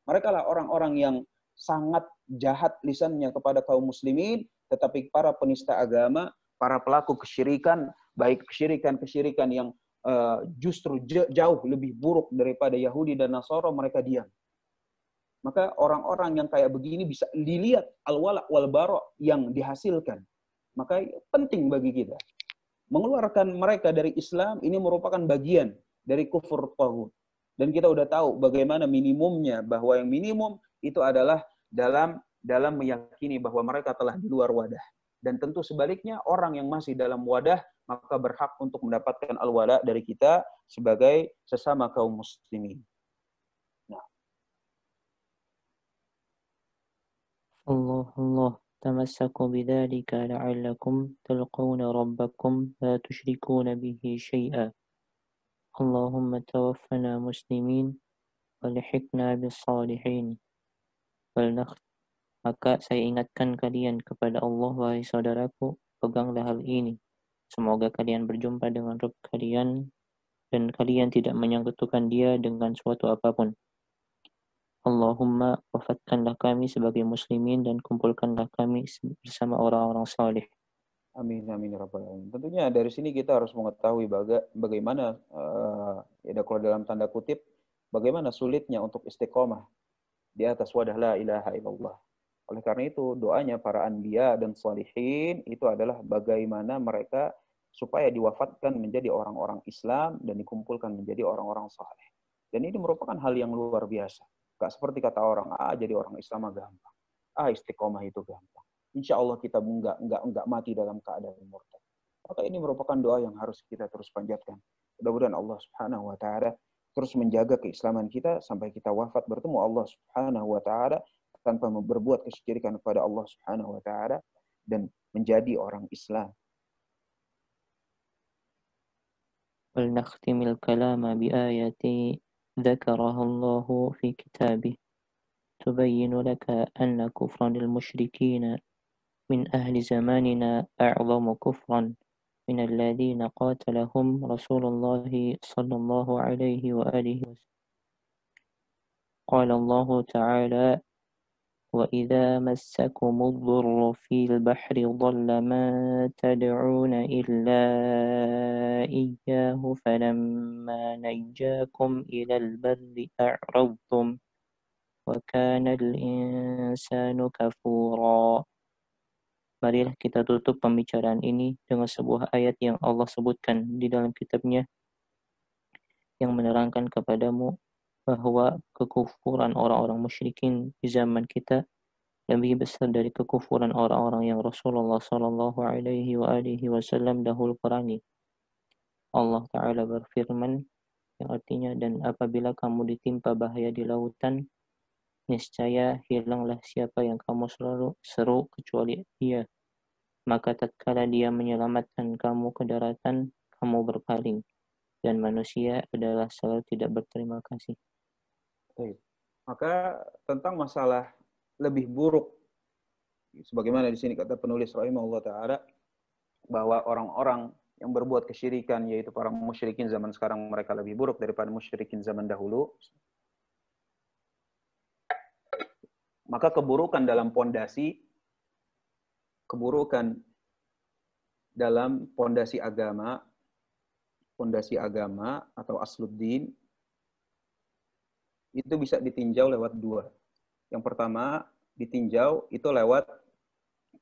Mereka lah orang-orang yang sangat jahat lisannya kepada kaum muslimin, tetapi para penista agama, para pelaku kesyirikan, baik kesyirikan yang justru jauh lebih buruk daripada Yahudi dan Nasara, mereka diam. Maka orang-orang yang kayak begini bisa dilihat al-wala wal bara yang dihasilkan. Maka penting bagi kita mengeluarkan mereka dari Islam. Ini merupakan bagian dari kufur taghut. Dan kita udah tahu bagaimana minimumnya, bahwa yang minimum itu adalah dalam meyakini bahwa mereka telah di luar wadah. Dan tentu sebaliknya, orang yang masih dalam wadah maka berhak untuk mendapatkan al-wala dari kita sebagai sesama kaum muslimin. Allah tamassaku bidzalika la'allakum talqawna rabbakum la tusyrikuna bihi syai'a. Allahumma tawaffana muslimin walhiqna bis-salihin. Maka saya ingatkan kalian kepada Allah, wahai saudaraku, peganglah hal ini. Semoga kalian berjumpa dengan Rabb kalian dan kalian tidak menyekutukan Dia dengan suatu apapun. Allahumma wafatkanlah kami sebagai muslimin dan kumpulkanlah kami bersama orang-orang saleh. Amin amin ya rabbal alamin. Tentunya dari sini kita harus mengetahui bagaimana ya kalau dalam tanda kutip bagaimana sulitnya untuk istiqomah di atas wadah la ilaha illallah. Oleh karena itu doanya para anbiya dan salihin itu adalah bagaimana mereka supaya diwafatkan menjadi orang-orang Islam dan dikumpulkan menjadi orang-orang saleh. Dan ini merupakan hal yang luar biasa. Gak seperti kata orang, jadi orang Islam gampang. Istiqomah itu gampang. Insya Allah kita enggak mati dalam keadaan murtad. Maka ini merupakan doa yang harus kita terus panjatkan. Mudah-mudahan Allah Subhanahu wa taala terus menjaga keislaman kita sampai kita wafat bertemu Allah Subhanahu wa taala tanpa berbuat kesyirikan kepada Allah Subhanahu wa taala dan menjadi orang Islam. ولنختم الكلام بآية ذكرها الله في كتابه تبين لك أن كفر المشركين من أهل زماننا أعظم كفرا من الذين قاتلهم رسول الله صلى الله عليه وآله وسلم. قال الله تعالى: وإذا مسكم الضر في البحر ضل ما تدعون إلا إياه فلما نجاكم إلى البر أعرضتم وكان الإنسان كفورا. Marilah kita tutup pembicaraan ini dengan sebuah ayat yang Allah sebutkan di dalam kitabnya yang menerangkan kepadamu bahwa kekufuran orang-orang musyrikin di zaman kita lebih besar dari kekufuran orang-orang yang Rasulullah Shallallahu Alaihi Wasallam dahulu perangi. Allah Ta'ala berfirman yang artinya, dan apabila kamu ditimpa bahaya di lautan, niscaya hilanglah siapa yang kamu selalu seru kecuali Dia. Maka tatkala Dia menyelamatkan kamu ke daratan, kamu berpaling, dan manusia adalah selalu tidak berterima kasih. Maka tentang masalah lebih buruk, sebagaimana di sini kata penulis rahimahullah taala bahwa orang-orang yang berbuat kesyirikan yaitu para musyrikin zaman sekarang mereka lebih buruk daripada musyrikin zaman dahulu. Maka keburukan dalam pondasi agama atau asluddin itu bisa ditinjau lewat dua. Yang pertama, ditinjau itu lewat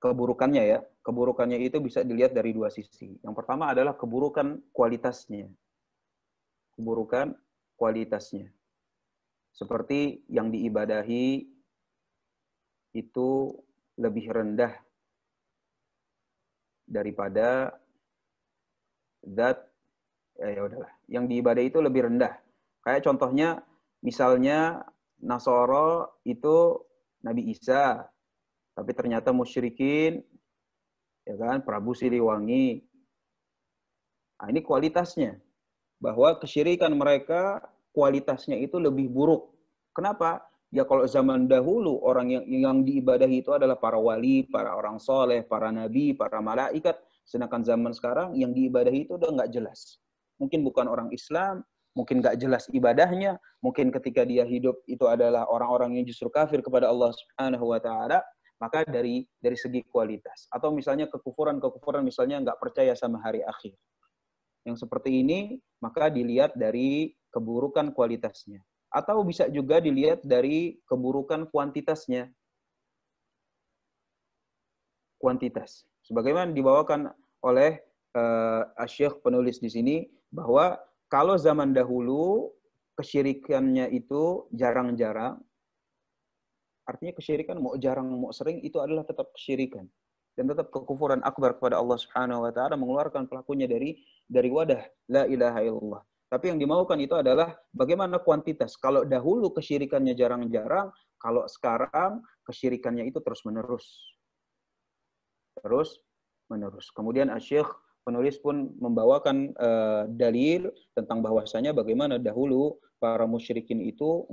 keburukannya ya. Keburukannya itu bisa dilihat dari dua sisi. Yang pertama adalah keburukan kualitasnya. Keburukan kualitasnya. Seperti yang diibadahi itu lebih rendah daripada zat ya udahlah. Yang diibadahi itu lebih rendah. Kayak contohnya, misalnya Nasoro itu Nabi Isa, tapi ternyata musyrikin, ya kan, Prabu Siliwangi. Nah, ini kualitasnya. Bahwa kesyirikan mereka kualitasnya itu lebih buruk. Kenapa? Ya kalau zaman dahulu orang yang diibadahi itu adalah para wali, para orang soleh, para nabi, para malaikat. Sedangkan zaman sekarang yang diibadahi itu udah nggak jelas. Mungkin bukan orang Islam, mungkin nggak jelas ibadahnya, mungkin ketika dia hidup itu adalah orang-orang yang justru kafir kepada Allah Subhanahu wa taala. Maka dari segi kualitas, atau misalnya kekufuran misalnya nggak percaya sama hari akhir. Yang seperti ini, maka dilihat dari keburukan kualitasnya. Atau bisa juga dilihat dari keburukan kuantitasnya. Kuantitas. Sebagaimana dibawakan oleh Syekh penulis di sini, bahwa kalau zaman dahulu kesyirikannya itu jarang-jarang, artinya kesyirikan mau jarang mau sering itu adalah tetap kesyirikan. Dan tetap kekufuran akbar kepada Allah Subhanahu wa taala, mengeluarkan pelakunya dari wadah la ilaha illallah. Tapi yang dimaukan itu adalah bagaimana kuantitas. Kalau dahulu kesyirikannya jarang-jarang, kalau sekarang kesyirikannya itu terus-menerus. Terus-menerus. Kemudian Syekh penulis pun membawakan dalil tentang bahwasanya bagaimana dahulu para musyrikin itu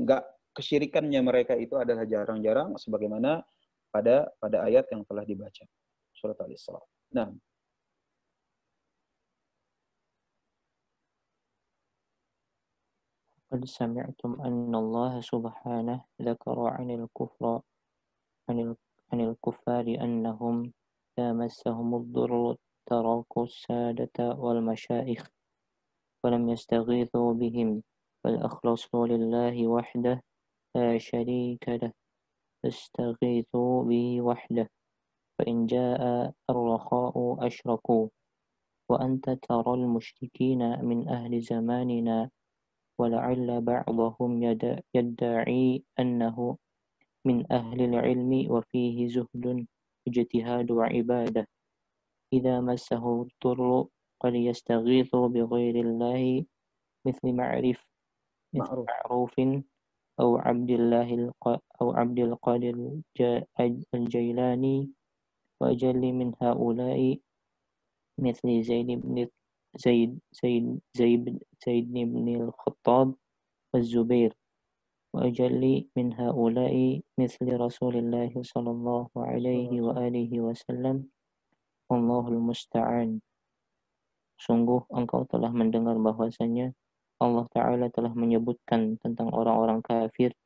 kesyirikannya mereka itu adalah jarang-jarang, sebagaimana pada ayat yang telah dibaca. Surat Al-Isra. Nah. قد سمعتم أن الله سبحانه ذكر عن الكفار أنهم إذا مسهم الضر تركوا السادة والمشايخ ولم يستغيثوا بهم بل أخلصوا لله وحده لا شريك له فاستغيثوا به وحده فإن جاء الرخاء أشركوا وأنت ترى المشركين من أهل زماننا ولعل بعضهم يدعي أنه من أهل العلم وفيه زهد اجتهاد وعبادة إذا مسه الضر قد يستغيث بغير الله مثل معروف أو عبد القادر الجيلاني وأجل من هؤلاء مثل زيد بن الخطاب والزبير وأجل من هؤلاء مثل رسول الله صلى الله عليه وآله وسلم والله المستعان. Sungguh engkau telah mendengar bahwasanya Allah Ta'ala telah menyebutkan tentang orang-orang kafir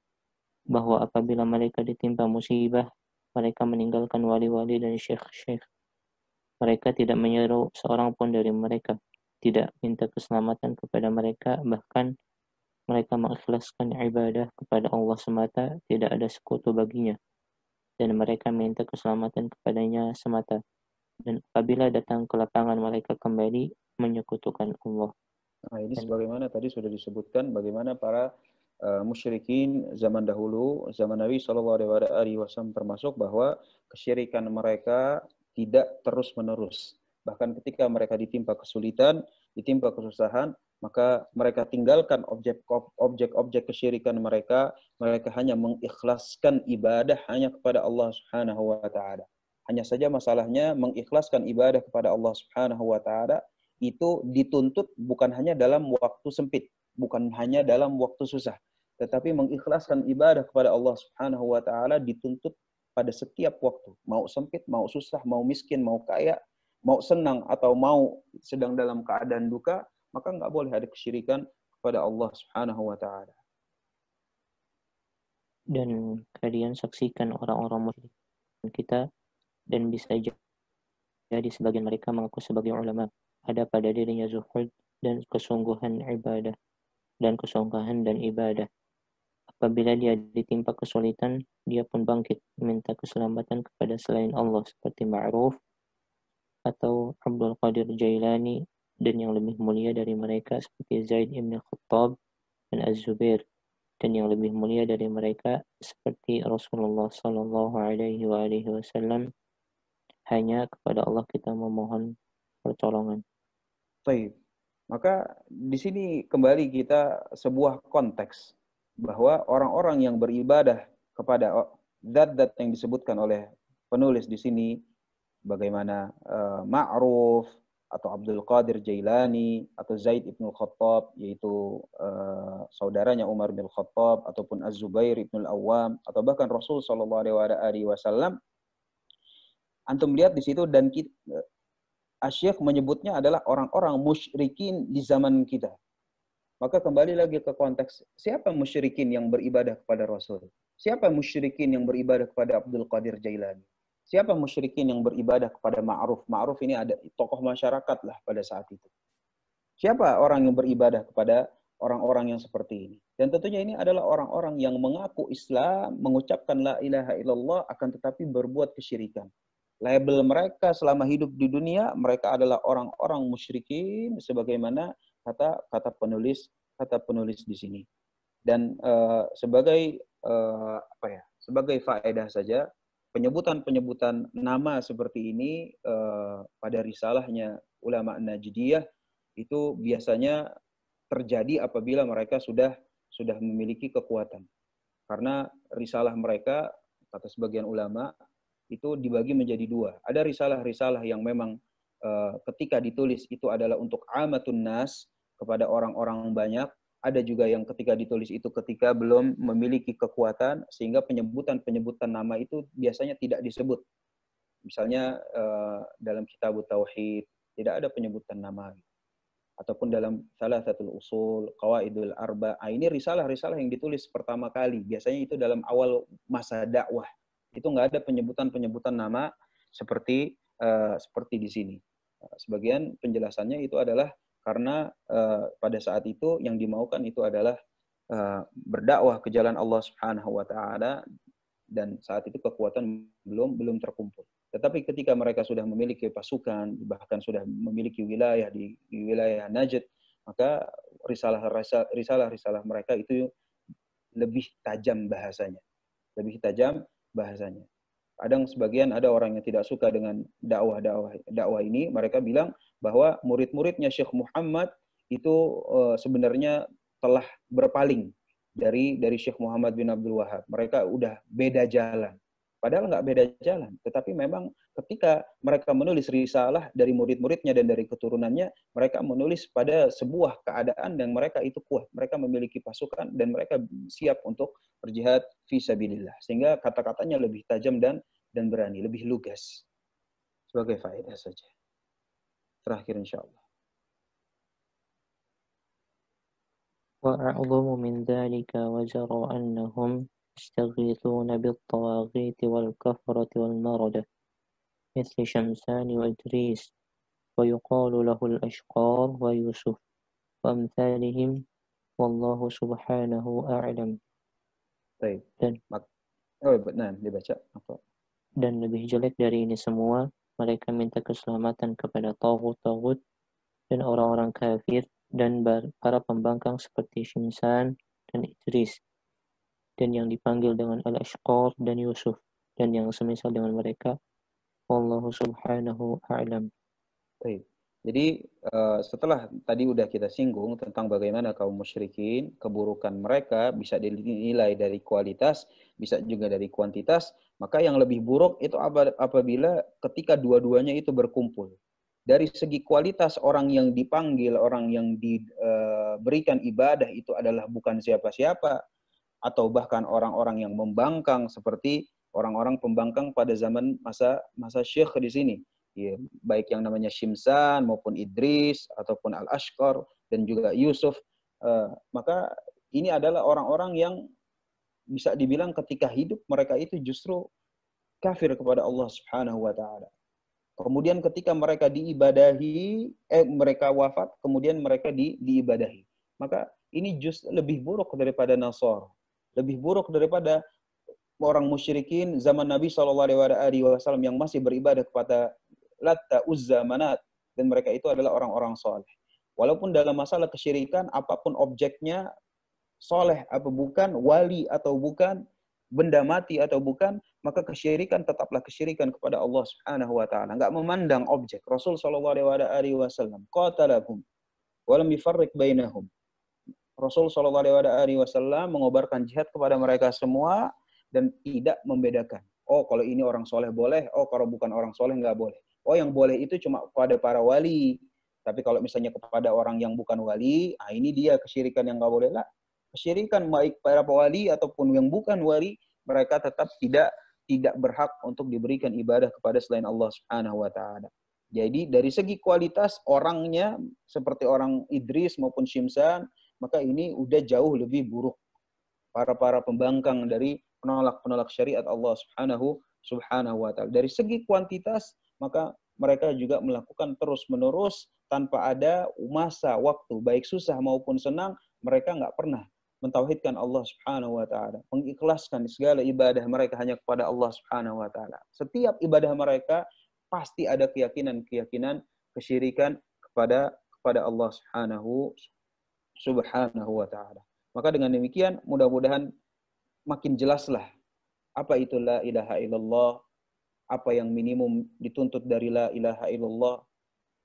bahwa apabila mereka ditimpa musibah, mereka meninggalkan wali-wali dan syekh-syekh. Mereka tidak menyeru seorang pun dari mereka, tidak minta keselamatan kepada mereka, bahkan mereka mengikhlaskan ibadah kepada Allah semata, tidak ada sekutu baginya, dan mereka minta keselamatan kepadanya semata. Dan apabila datang ke lapangan, mereka kembali menyekutukan Allah. Nah, ini sebagaimana tadi sudah disebutkan, bagaimana para musyrikin zaman dahulu, zaman Nabi SAW termasuk, bahwa kesyirikan mereka tidak terus-menerus. Bahkan ketika mereka ditimpa kesulitan, ditimpa kesusahan, maka mereka tinggalkan objek-objek kesyirikan mereka. Mereka hanya mengikhlaskan ibadah hanya kepada Allah Subhanahu wa taala. Hanya saja masalahnya mengikhlaskan ibadah kepada Allah Subhanahu wa taala itu dituntut bukan hanya dalam waktu sempit, bukan hanya dalam waktu susah, tetapi mengikhlaskan ibadah kepada Allah Subhanahu wa taala dituntut pada setiap waktu, mau sempit, mau susah, mau miskin, mau kaya, mau senang atau mau sedang dalam keadaan duka, maka nggak boleh ada kesyirikan kepada Allah Subhanahu wa taala. Dan kalian saksikan orang-orang musyrik kita, dan bisa jadi sebagian mereka mengaku sebagai ulama. Ada pada dirinya zuhud dan kesungguhan ibadah. Apabila dia ditimpa kesulitan, dia pun bangkit meminta keselamatan kepada selain Allah seperti Ma'ruf atau Abdul Qadir Jailani, dan yang lebih mulia dari mereka seperti Zaid ibn Khattab dan Az-Zubair, dan yang lebih mulia dari mereka seperti Rasulullah Sallallahu Alaihi Wasallam. Hanya kepada Allah kita memohon pertolongan. Baik. Maka di sini kembali kita sebuah konteks bahwa orang-orang yang beribadah kepada zat-zat yang disebutkan oleh penulis di sini, bagaimana Ma'ruf atau Abdul Qadir Jailani atau Zaid ibn Khattab, yaitu saudaranya Umar bin Khattab, ataupun Az-Zubair ibn Al-Awwam, atau bahkan Rasul Shallallahu Alaihi Wasallam, antum lihat di situ, dan Asy-Syaikh menyebutnya adalah orang-orang musyrikin di zaman kita. Maka kembali lagi ke konteks, siapa musyrikin yang beribadah kepada Rasul? Siapa musyrikin yang beribadah kepada Abdul Qadir Jailani? Siapa musyrikin yang beribadah kepada Ma'ruf? Ma'ruf ini ada tokoh masyarakat lah pada saat itu. Siapa orang yang beribadah kepada orang-orang yang seperti ini? Dan tentunya ini adalah orang-orang yang mengaku Islam, mengucapkan la ilaha illallah, akan tetapi berbuat kesyirikan. Label mereka selama hidup di dunia, mereka adalah orang-orang musyrikin, sebagaimana kata penulis di sini. Dan sebagai faedah saja, penyebutan nama seperti ini pada risalahnya ulama Najdiyah itu biasanya terjadi apabila mereka sudah memiliki kekuatan. Karena risalah mereka, kata sebagian ulama, itu dibagi menjadi dua. Ada risalah-risalah yang memang ketika ditulis itu adalah untuk amatun nas, kepada orang-orang banyak. Ada juga yang ketika ditulis itu ketika belum memiliki kekuatan, sehingga penyebutan nama itu biasanya tidak disebut. Misalnya dalam kitab Tauhid tidak ada penyebutan nama. Ataupun dalam Thalathatul Usul, Qawaidul Arba. Ini risalah-risalah yang ditulis pertama kali. Biasanya itu dalam awal masa dakwah. Itu nggak ada penyebutan nama seperti di sini. Sebagian penjelasannya itu adalah karena pada saat itu yang dimaukan itu adalah berdakwah ke jalan Allah Subhanahu wa taala, dan saat itu kekuatan belum terkumpul. Tetapi ketika mereka sudah memiliki pasukan, bahkan sudah memiliki wilayah di wilayah Najd, maka risalah-risalah mereka itu lebih tajam bahasanya. Sebagian ada orang yang tidak suka dengan dakwah ini, mereka bilang bahwa murid-muridnya Syekh Muhammad itu sebenarnya telah berpaling dari Syekh Muhammad bin Abdul Wahab. Mereka udah beda jalan. Padahal nggak beda jalan, tetapi memang ketika mereka menulis risalah dari murid-muridnya dan dari keturunannya, mereka menulis pada sebuah keadaan yang mereka itu kuat. Mereka memiliki pasukan dan mereka siap untuk berjihad fi sabilillah. Sehingga kata-katanya lebih tajam dan berani, lebih lugas. Sebagai faedah saja. Terakhir insyaAllah. وأعظم من ذلك وجرى أنهم يستغيثون بالطواغيت والكفرة والمردة مثل شمسان وإدريس ويقال له الأشقار ويوسف وأمثالهم والله سبحانه أعلم. Baik. Dibaca. Dan lebih jelek dari ini semua, mereka minta keselamatan kepada taghut-taghut dan orang-orang kafir dan para pembangkang seperti Shimsan dan Idris, dan yang dipanggil dengan Al-Ashqar dan Yusuf, dan yang semisal dengan mereka. Wallahu subhanahu a'lam. Baik. Jadi setelah tadi udah kita singgung tentang bagaimana kaum musyrikin, keburukan mereka bisa dinilai dari kualitas, bisa juga dari kuantitas, maka yang lebih buruk itu apabila ketika dua-duanya itu berkumpul. Dari segi kualitas, orang yang dipanggil, orang yang diberikan ibadah itu adalah bukan siapa-siapa, atau bahkan orang-orang yang membangkang seperti orang-orang pembangkang pada zaman masa Syekh di sini. Ya, baik yang namanya Shimsan maupun Idris ataupun Al-Ashqar dan juga Yusuf, maka ini adalah orang-orang yang bisa dibilang ketika hidup mereka itu justru kafir kepada Allah Subhanahu wa taala. Kemudian ketika mereka diibadahi, mereka wafat, kemudian mereka diibadahi. Maka ini justru lebih buruk daripada Nasr, lebih buruk daripada orang musyrikin zaman Nabi SAW yang masih beribadah kepada Latta, Uzza, Manat, dan mereka itu adalah orang-orang soleh. Walaupun dalam masalah kesyirikan, apapun objeknya, soleh atau bukan, wali atau bukan, benda mati atau bukan, maka kesyirikan tetaplah kesyirikan kepada Allah Subhanahu wa taala. Enggak memandang objek. Rasul sallallahu alaihi wasallam qatalahum wa lam yufarriq bainahum. Rasul sallallahu alaihi wasallam mengobarkan jihad kepada mereka semua dan tidak membedakan. Oh, kalau ini orang soleh boleh, oh kalau bukan orang soleh nggak boleh. Oh, yang boleh itu cuma kepada para wali. Tapi kalau misalnya kepada orang yang bukan wali, ini dia kesyirikan yang nggak boleh lah. Kesyirikan baik para wali ataupun yang bukan wali, mereka tetap tidak berhak untuk diberikan ibadah kepada selain Allah Subhanahu wa taala. Jadi dari segi kualitas orangnya seperti orang Idris maupun Syimsan, maka ini udah jauh lebih buruk. Para pembangkang dari penolak syariat Allah Subhanahu wa taala. Dari segi kuantitas, maka mereka juga melakukan terus-menerus tanpa ada masa waktu, baik susah maupun senang, mereka nggak pernah mentauhidkan Allah Subhanahu wa taala, mengikhlaskan segala ibadah mereka hanya kepada Allah Subhanahu wa taala. Setiap ibadah mereka pasti ada keyakinan kesyirikan kepada Allah Subhanahu wa taala. Maka dengan demikian mudah-mudahan makin jelaslah apa itu la ilaha illallah, apa yang minimum dituntut dari la ilaha illallah,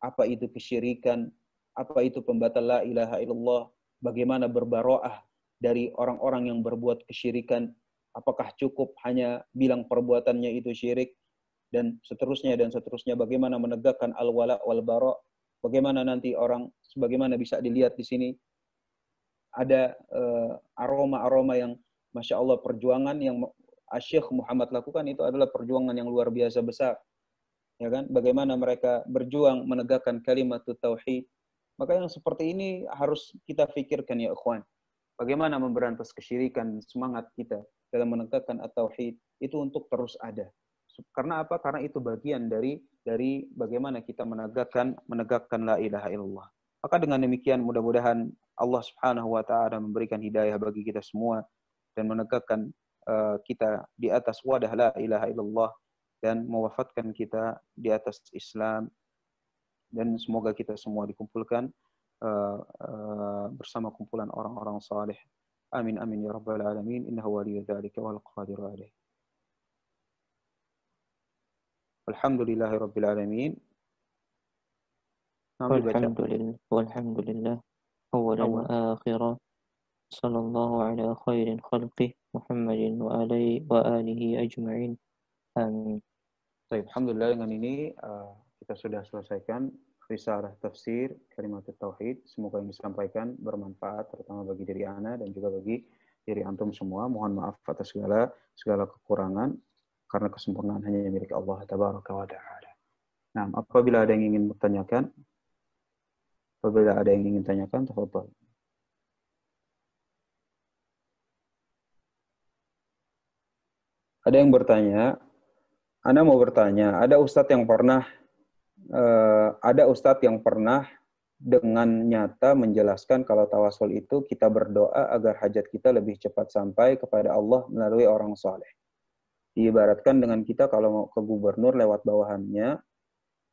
apa itu kesyirikan, apa itu pembatal la ilaha illallah, bagaimana berbaroah dari orang-orang yang berbuat kesyirikan, apakah cukup hanya bilang perbuatannya itu syirik, dan seterusnya, bagaimana menegakkan al-wala wal bara, bagaimana nanti orang, sebagaimana bisa dilihat di sini, ada aroma-aroma yang Masya Allah perjuangan yang Syekh Muhammad lakukan itu adalah perjuangan yang luar biasa besar. Ya kan? Bagaimana mereka berjuang menegakkan kalimat tauhid. Maka yang seperti ini harus kita pikirkan ya ikhwan. Bagaimana memberantas kesyirikan, semangat kita dalam menegakkan at-tauhid itu untuk terus ada. Karena apa? Karena itu bagian dari bagaimana kita menegakkan la ilaha illallah. Maka dengan demikian mudah-mudahan Allah Subhanahu wa taala memberikan hidayah bagi kita semua dan menegakkan kita di atas wadah la ilaha illallah dan mewafatkan kita di atas Islam, dan semoga kita semua dikumpulkan bersama kumpulan orang-orang saleh. Amin amin ya rabbal alamin. Innahu waliyyu dzalika wal qadiru alaih. Alhamdulillahirabbil alamin. Walhamdulillah awalan wa akhiran. Sallallahu ala khairin khalqih Muhammadin wa alihi ajma'in. Amin. Baik, alhamdulillah dengan ini kita sudah selesaikan risalah tafsir kalimat tauhid. Semoga yang disampaikan bermanfaat terutama bagi diri ana dan juga bagi diri antum semua. Mohon maaf atas segala kekurangan karena kesempurnaan hanya milik Allah tabaraka wa taala. Nah, apabila ada yang ingin bertanyakan, tafadhal. Ada yang bertanya, Ana mau bertanya, ada ustadz yang pernah dengan nyata menjelaskan kalau tawasul itu kita berdoa agar hajat kita lebih cepat sampai kepada Allah melalui orang saleh. Diibaratkan dengan kita kalau mau ke gubernur lewat bawahannya,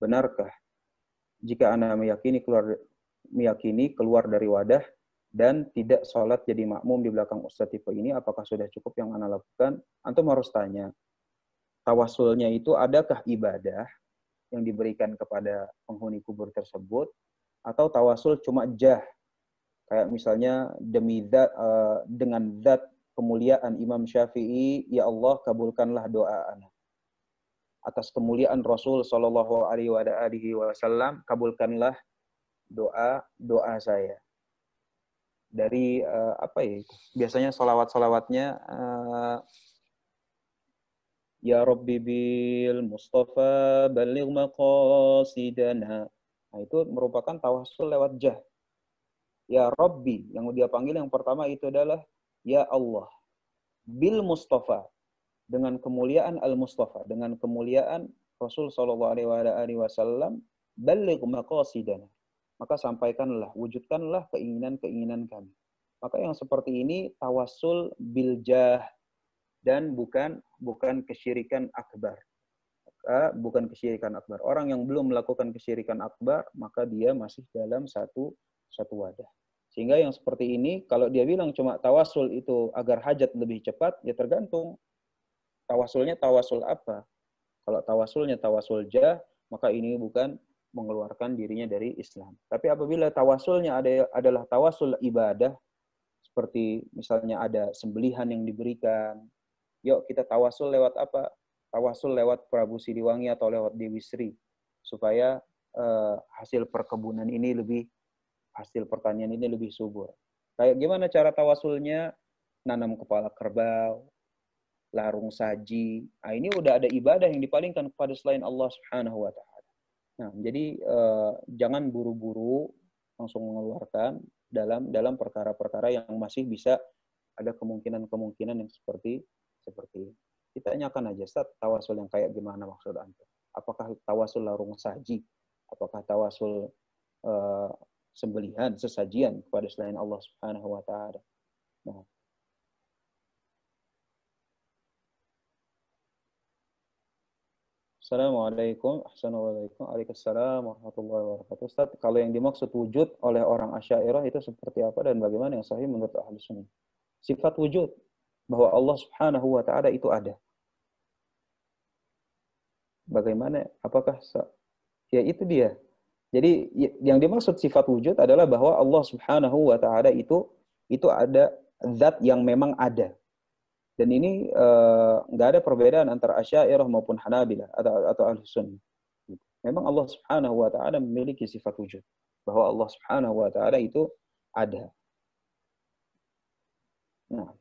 benarkah? Jika Ana meyakini keluar dari wadah dan tidak sholat jadi makmum di belakang ustadz tipe ini, apakah sudah cukup yang Ana lakukan? Antum harus tanya, tawasulnya itu adakah ibadah yang diberikan kepada penghuni kubur tersebut, atau tawasul cuma jah, kayak misalnya demi dengan zat kemuliaan Imam Syafi'i, ya Allah kabulkanlah doa ana. Atas kemuliaan Rasul Shallallahu Alaihi Wasallam, kabulkanlah doa saya. Dari apa ya? Biasanya salawatnya Ya Rabbi bil Mustafa baligh maqasidana. Nah, itu merupakan tawasul lewat jah. Ya Rabbi, yang dia panggil yang pertama itu adalah Ya Allah. Bil Mustafa, dengan kemuliaan Al-Mustafa, dengan kemuliaan Rasul Shallallahu Alaihi Wasallam, baligh maqasidana. Maka sampaikanlah, wujudkanlah keinginan kami. Maka yang seperti ini tawasul bil jah dan bukan kesyirikan akbar. Bukan kesyirikan akbar. Orang yang belum melakukan kesyirikan akbar, maka dia masih dalam satu wadah. Sehingga yang seperti ini, kalau dia bilang cuma tawasul itu agar hajat lebih cepat, ya tergantung tawasulnya tawasul apa. Kalau tawasulnya tawasul jah, maka ini bukan mengeluarkan dirinya dari Islam. Tapi apabila tawasulnya adalah tawasul ibadah, seperti misalnya ada sembelihan yang diberikan, yuk kita tawasul lewat apa? Tawasul lewat Prabu Siliwangi atau lewat Dewi Sri, supaya hasil perkebunan ini hasil pertanian ini lebih subur. Kayak gimana cara tawasulnya? Nanam kepala kerbau, larung saji. Nah, ini udah ada ibadah yang dipalingkan kepada selain Allah Subhanahu wa taala. Nah, jadi jangan buru-buru langsung mengeluarkan dalam perkara-perkara yang masih bisa ada kemungkinan-kemungkinan yang seperti ini. Kita tanyakan aja, Ustaz, tawasul yang kayak gimana maksud Anda? Apakah tawasul larung saji? Apakah tawasul sembelihan, sesajian kepada selain Allah Subhanahu wa taala? Nah, Assalamualaikum, Assalamualaikum, Waalaikumsalam warahmatullahi wabarakatuh. Ustaz, kalau yang dimaksud wujud oleh orang Asy'ariyah itu seperti apa dan bagaimana yang sahih menurut ahli sunnah? Sifat wujud, bahwa Allah Subhanahu wa taala itu ada. Bagaimana? Apakah ya itu dia. Jadi yang dimaksud sifat wujud adalah bahwa Allah Subhanahu wa taala itu ada zat yang memang ada. Dan ini nggak ada perbedaan antara Asy'ariyah maupun Hanabilah atau Ahlus Sunnah. Memang Allah Subhanahu wa taala memiliki sifat wujud, bahwa Allah Subhanahu wa taala itu ada. Nah,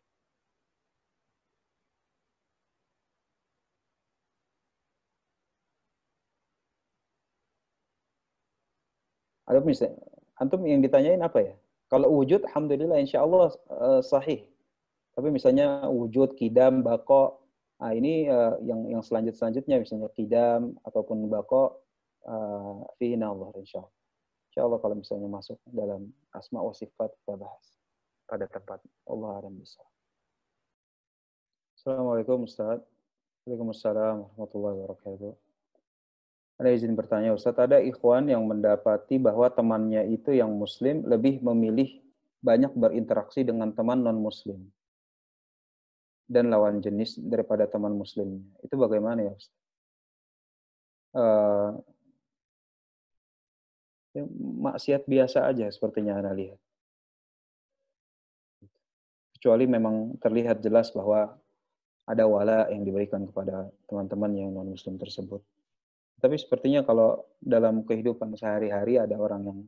ada misalnya, antum yang ditanyain apa ya? Kalau wujud, alhamdulillah, insya Allah sahih. Tapi misalnya wujud, kidam, bako, nah ini yang selanjutnya misalnya kidam ataupun bako, fihi nazar insya Allah. Insya Allah kalau misalnya masuk dalam asma wa sifat kita bahas pada tempat. Allah a'lam bishawab. Assalamualaikum Ustaz. Waalaikumsalam warahmatullahi wabarakatuh. Ada izin bertanya Ustaz, ada ikhwan yang mendapati bahwa temannya itu yang muslim lebih memilih banyak berinteraksi dengan teman non-muslim dan lawan jenis daripada teman muslimnya. Itu bagaimana ya Ustaz? Maksiat biasa aja sepertinya Anda lihat. Kecuali memang terlihat jelas bahwa ada wala yang diberikan kepada teman-teman yang non-muslim tersebut. Tapi sepertinya kalau dalam kehidupan sehari-hari ada orang yang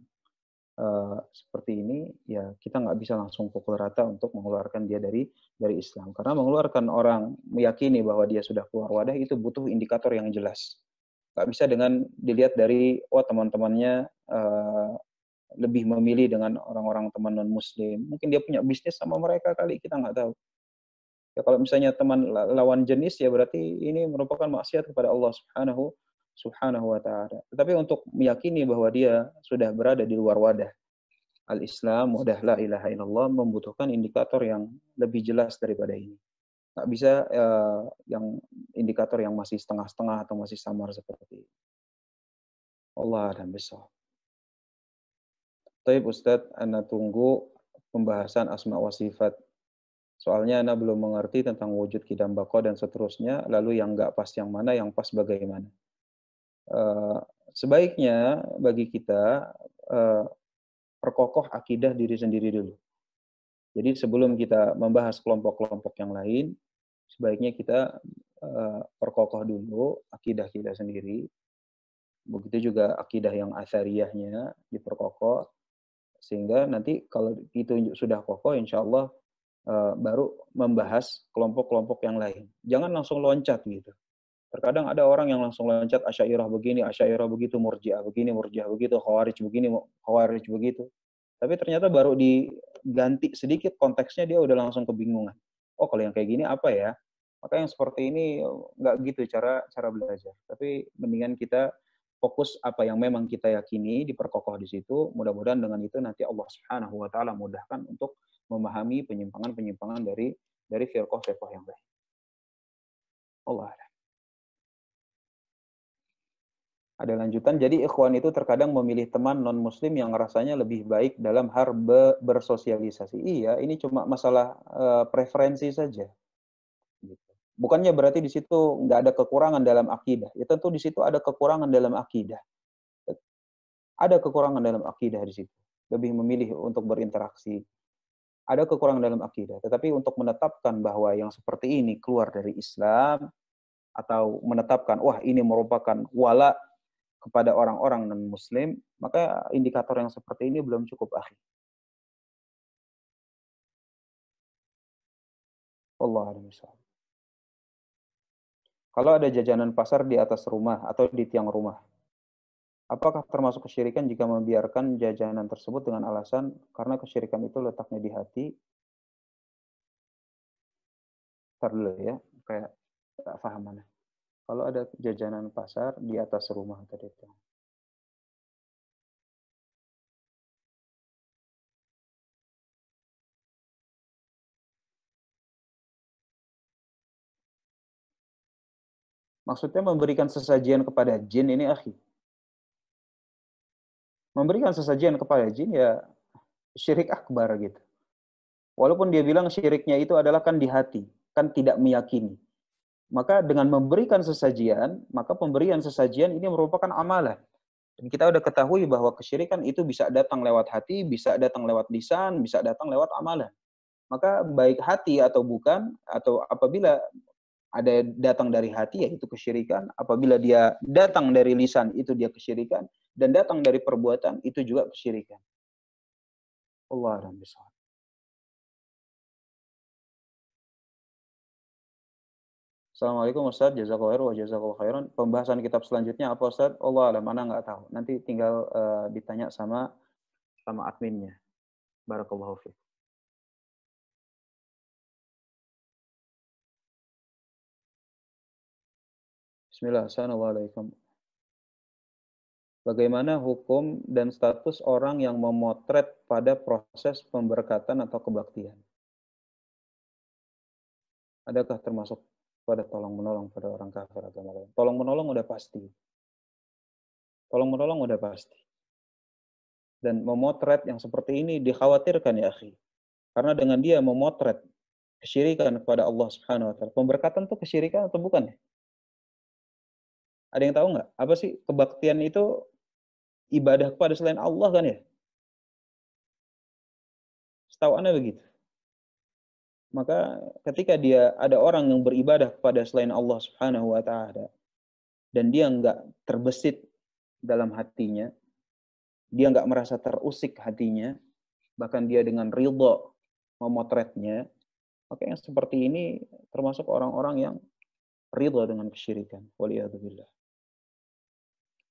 seperti ini, ya kita nggak bisa langsung pukul rata untuk mengeluarkan dia dari Islam. Karena mengeluarkan orang meyakini bahwa dia sudah keluar wadah itu butuh indikator yang jelas. Nggak bisa dengan dilihat dari, teman-temannya lebih memilih dengan orang-orang teman non-muslim. Mungkin dia punya bisnis sama mereka kali, kita nggak tahu. Ya kalau misalnya teman lawan jenis, ya berarti ini merupakan maksiat kepada Allah Subhanahu wa ta'ala. Tetapi untuk meyakini bahwa dia sudah berada di luar wadah al-Islam, wadah la ilaha illallah, membutuhkan indikator yang lebih jelas daripada ini. Nggak bisa yang indikator yang masih setengah-setengah atau masih samar seperti ini. Allah a'lam bishawab. Baik Ustadz, Ana tunggu pembahasan asma wa sifat. Soalnya Ana belum mengerti tentang wujud, kidam, bako, dan seterusnya. Lalu yang nggak pas yang mana, yang pas bagaimana. Sebaiknya bagi kita perkokoh akidah diri sendiri dulu. Jadi sebelum kita membahas kelompok-kelompok yang lain, sebaiknya kita perkokoh dulu akidah kita sendiri. Begitu juga akidah yang asariyahnya diperkokoh, sehingga nanti kalau itu sudah kokoh, insya Allah baru membahas kelompok-kelompok yang lain. Jangan langsung loncat gitu. Terkadang ada orang yang langsung loncat Asy'ariyah begini, Asy'ariyah begitu, Murji'ah begini, Murji'ah begitu, Khawarij begini, Khawarij begitu. Tapi ternyata baru diganti sedikit konteksnya, dia udah langsung kebingungan. Oh, kalau yang kayak gini apa ya? Maka yang seperti ini nggak gitu cara belajar. Tapi mendingan kita fokus apa yang memang kita yakini, diperkokoh di situ. Mudah-mudahan dengan itu nanti Allah Subhanahu wa taala mudahkan untuk memahami penyimpangan-penyimpangan dari firqah-firqah yang lain. Allah. Ada lanjutan, jadi ikhwan itu terkadang memilih teman non-muslim yang rasanya lebih baik dalam hal bersosialisasi. Iya, ini cuma masalah preferensi saja. Bukannya berarti di situ nggak ada kekurangan dalam akidah. Ya tentu di situ ada kekurangan dalam akidah. Ada kekurangan dalam akidah di situ. Lebih memilih untuk berinteraksi. Ada kekurangan dalam akidah. Tetapi untuk menetapkan bahwa yang seperti ini keluar dari Islam, atau menetapkan, wah ini merupakan wala kepada orang-orang non-muslim, maka indikator yang seperti ini belum cukup, akhi. Allah a'lam bishawab. Kalau ada jajanan pasar di atas rumah atau di tiang rumah, apakah termasuk kesyirikan jika membiarkan jajanan tersebut dengan alasan karena kesyirikan itu letaknya di hati? Ntar dulu ya, kayak tak paham mana. Kalau ada jajanan pasar di atas rumah atau di tiang. Maksudnya memberikan sesajian kepada jin ini, akhi. Memberikan sesajian kepada jin ya syirik akbar gitu. Walaupun dia bilang syiriknya itu adalah kan di hati, kan tidak meyakini. Maka dengan memberikan sesajian, maka pemberian sesajian ini merupakan amalan. Dan kita udah ketahui bahwa kesyirikan itu bisa datang lewat hati, bisa datang lewat lisan, bisa datang lewat amalan. Maka baik hati atau bukan, atau apabila ada datang dari hati, yaitu kesyirikan. Apabila dia datang dari lisan, itu dia kesyirikan. Dan datang dari perbuatan, itu juga kesyirikan. Allah a'lam bishawab. Assalamualaikum Ustaz, jazakallahu wa jazakallahu khairan. Pembahasan kitab selanjutnya apa Ustaz? Allah alam, mana nggak tahu. Nanti tinggal ditanya sama adminnya. Barakallahu fiik. Bismillah, assalamualaikum. Bagaimana hukum dan status orang yang memotret pada proses pemberkatan atau kebaktian? Adakah termasuk pada tolong-menolong pada orang kafir atau lain? Tolong-menolong udah pasti. Tolong-menolong udah pasti. Dan memotret yang seperti ini dikhawatirkan ya akhi. Karena dengan dia memotret kesyirikan kepada Allah Subhanahu wa taala. Pemberkatan itu kesyirikan atau bukan ya? Ada yang tahu nggak? Apa sih kebaktian itu ibadah kepada selain Allah kan ya? Setahu Anda begitu. Maka ketika dia ada orang yang beribadah kepada selain Allah Subhanahu wa taala dan dia nggak terbesit dalam hatinya, dia nggak merasa terusik hatinya, bahkan dia dengan ridho memotretnya, maka yang seperti ini termasuk orang-orang yang ridho dengan kesyirikan. Waliyadzubillah.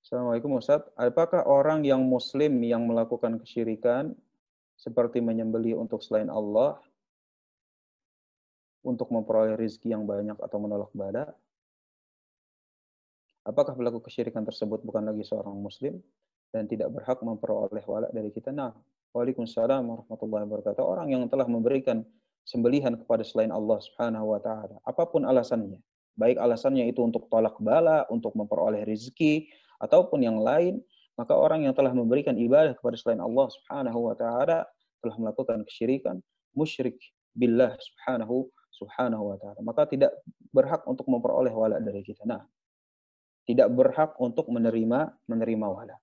Assalamualaikum Ustaz. Apakah orang yang muslim yang melakukan kesyirikan seperti menyembelih untuk selain Allah untuk memperoleh rezeki yang banyak atau menolak bala, apakah pelaku kesyirikan tersebut bukan lagi seorang muslim dan tidak berhak memperoleh wala dari kita? Nah, waalaikumsalam warahmatullahi wabarakatuh. Orang yang telah memberikan sembelihan kepada selain Allah Subhanahu wa taala, apapun alasannya, baik alasannya itu untuk tolak bala, untuk memperoleh rezeki ataupun yang lain, maka orang yang telah memberikan ibadah kepada selain Allah Subhanahu wa taala telah melakukan kesyirikan, musyrik billah subhanahu wa ta'ala. Maka tidak berhak untuk memperoleh wala dari kita. Nah, tidak berhak untuk menerima wala.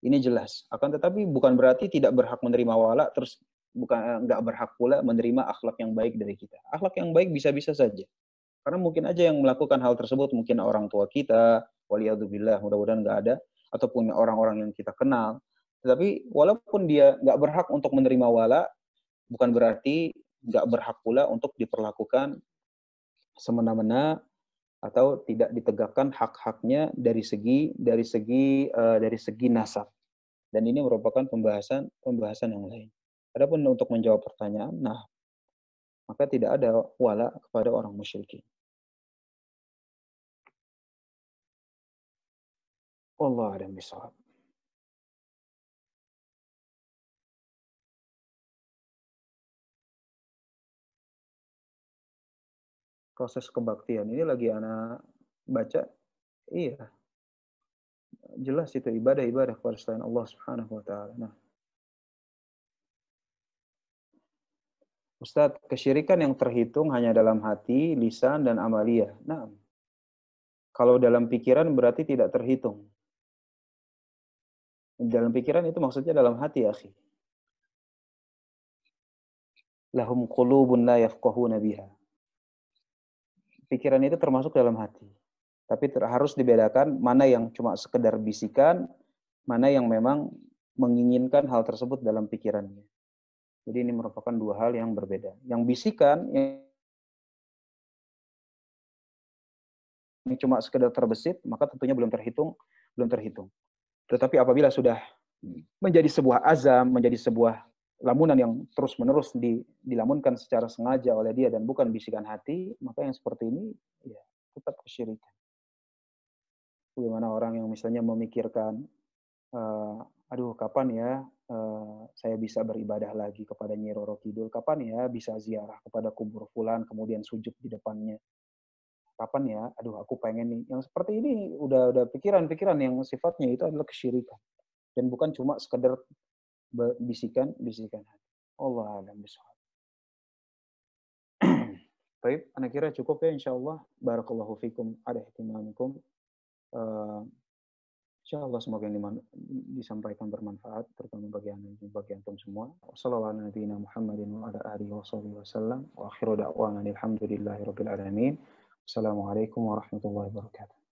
Ini jelas. Akan tetapi bukan berarti tidak berhak menerima wala, terus bukan nggak berhak pula menerima akhlak yang baik dari kita. Akhlak yang baik bisa-bisa saja. Karena mungkin aja yang melakukan hal tersebut mungkin orang tua kita, waliyadzubillah, mudah-mudahan nggak ada, ataupun orang-orang yang kita kenal. Tetapi walaupun dia nggak berhak untuk menerima wala, bukan berarti nggak berhak pula untuk diperlakukan semena-mena atau tidak ditegakkan hak-haknya dari segi nasab. Dan ini merupakan pembahasan yang lain. Adapun untuk menjawab pertanyaan, nah, maka tidak ada wala kepada orang musyrikin. Wallahu a'lam bishawab. Proses kebaktian ini lagi anak baca, iya, jelas itu ibadah kepada selain Allah Subhanahu wa taala. Nah, Ustadz, kesyirikan yang terhitung hanya dalam hati, lisan, dan amaliyah. Nah, kalau dalam pikiran berarti tidak terhitung. Dalam pikiran itu maksudnya dalam hati, ya, akhi. Lahum qulubun la yafqahuna biha. Pikiran itu termasuk dalam hati. Tapi harus dibedakan mana yang cuma sekedar bisikan, mana yang memang menginginkan hal tersebut dalam pikirannya. Jadi ini merupakan dua hal yang berbeda. Yang bisikan, yang cuma sekedar terbesit, maka tentunya belum terhitung. Tetapi apabila sudah menjadi sebuah azam, menjadi sebuah lamunan yang terus-menerus dilamunkan secara sengaja oleh dia dan bukan bisikan hati, maka yang seperti ini ya tetap kesyirikan. Bagaimana orang yang misalnya memikirkan, aduh kapan ya saya bisa beribadah lagi kepada Nyi Roro Kidul, kapan ya bisa ziarah kepada kubur fulan kemudian sujud di depannya, kapan ya, aduh aku pengen nih. Yang seperti ini udah pikiran-pikiran yang sifatnya itu adalah kesyirikan dan bukan cuma sekedar bisikan hati. Allah a'lam bishawab. Baik, ana kira cukup ya insyaallah. Barakallahu fikum ada ihtimamikum. Insyaallah semoga yang disampaikan bermanfaat terutama bagi antum semua. Wassallallahu ala nabiyyina Muhammadin wa ala alihi wasallam wa akhiru da'wana alhamdulillahi rabbil alamin. Assalamualaikum warahmatullahi wabarakatuh.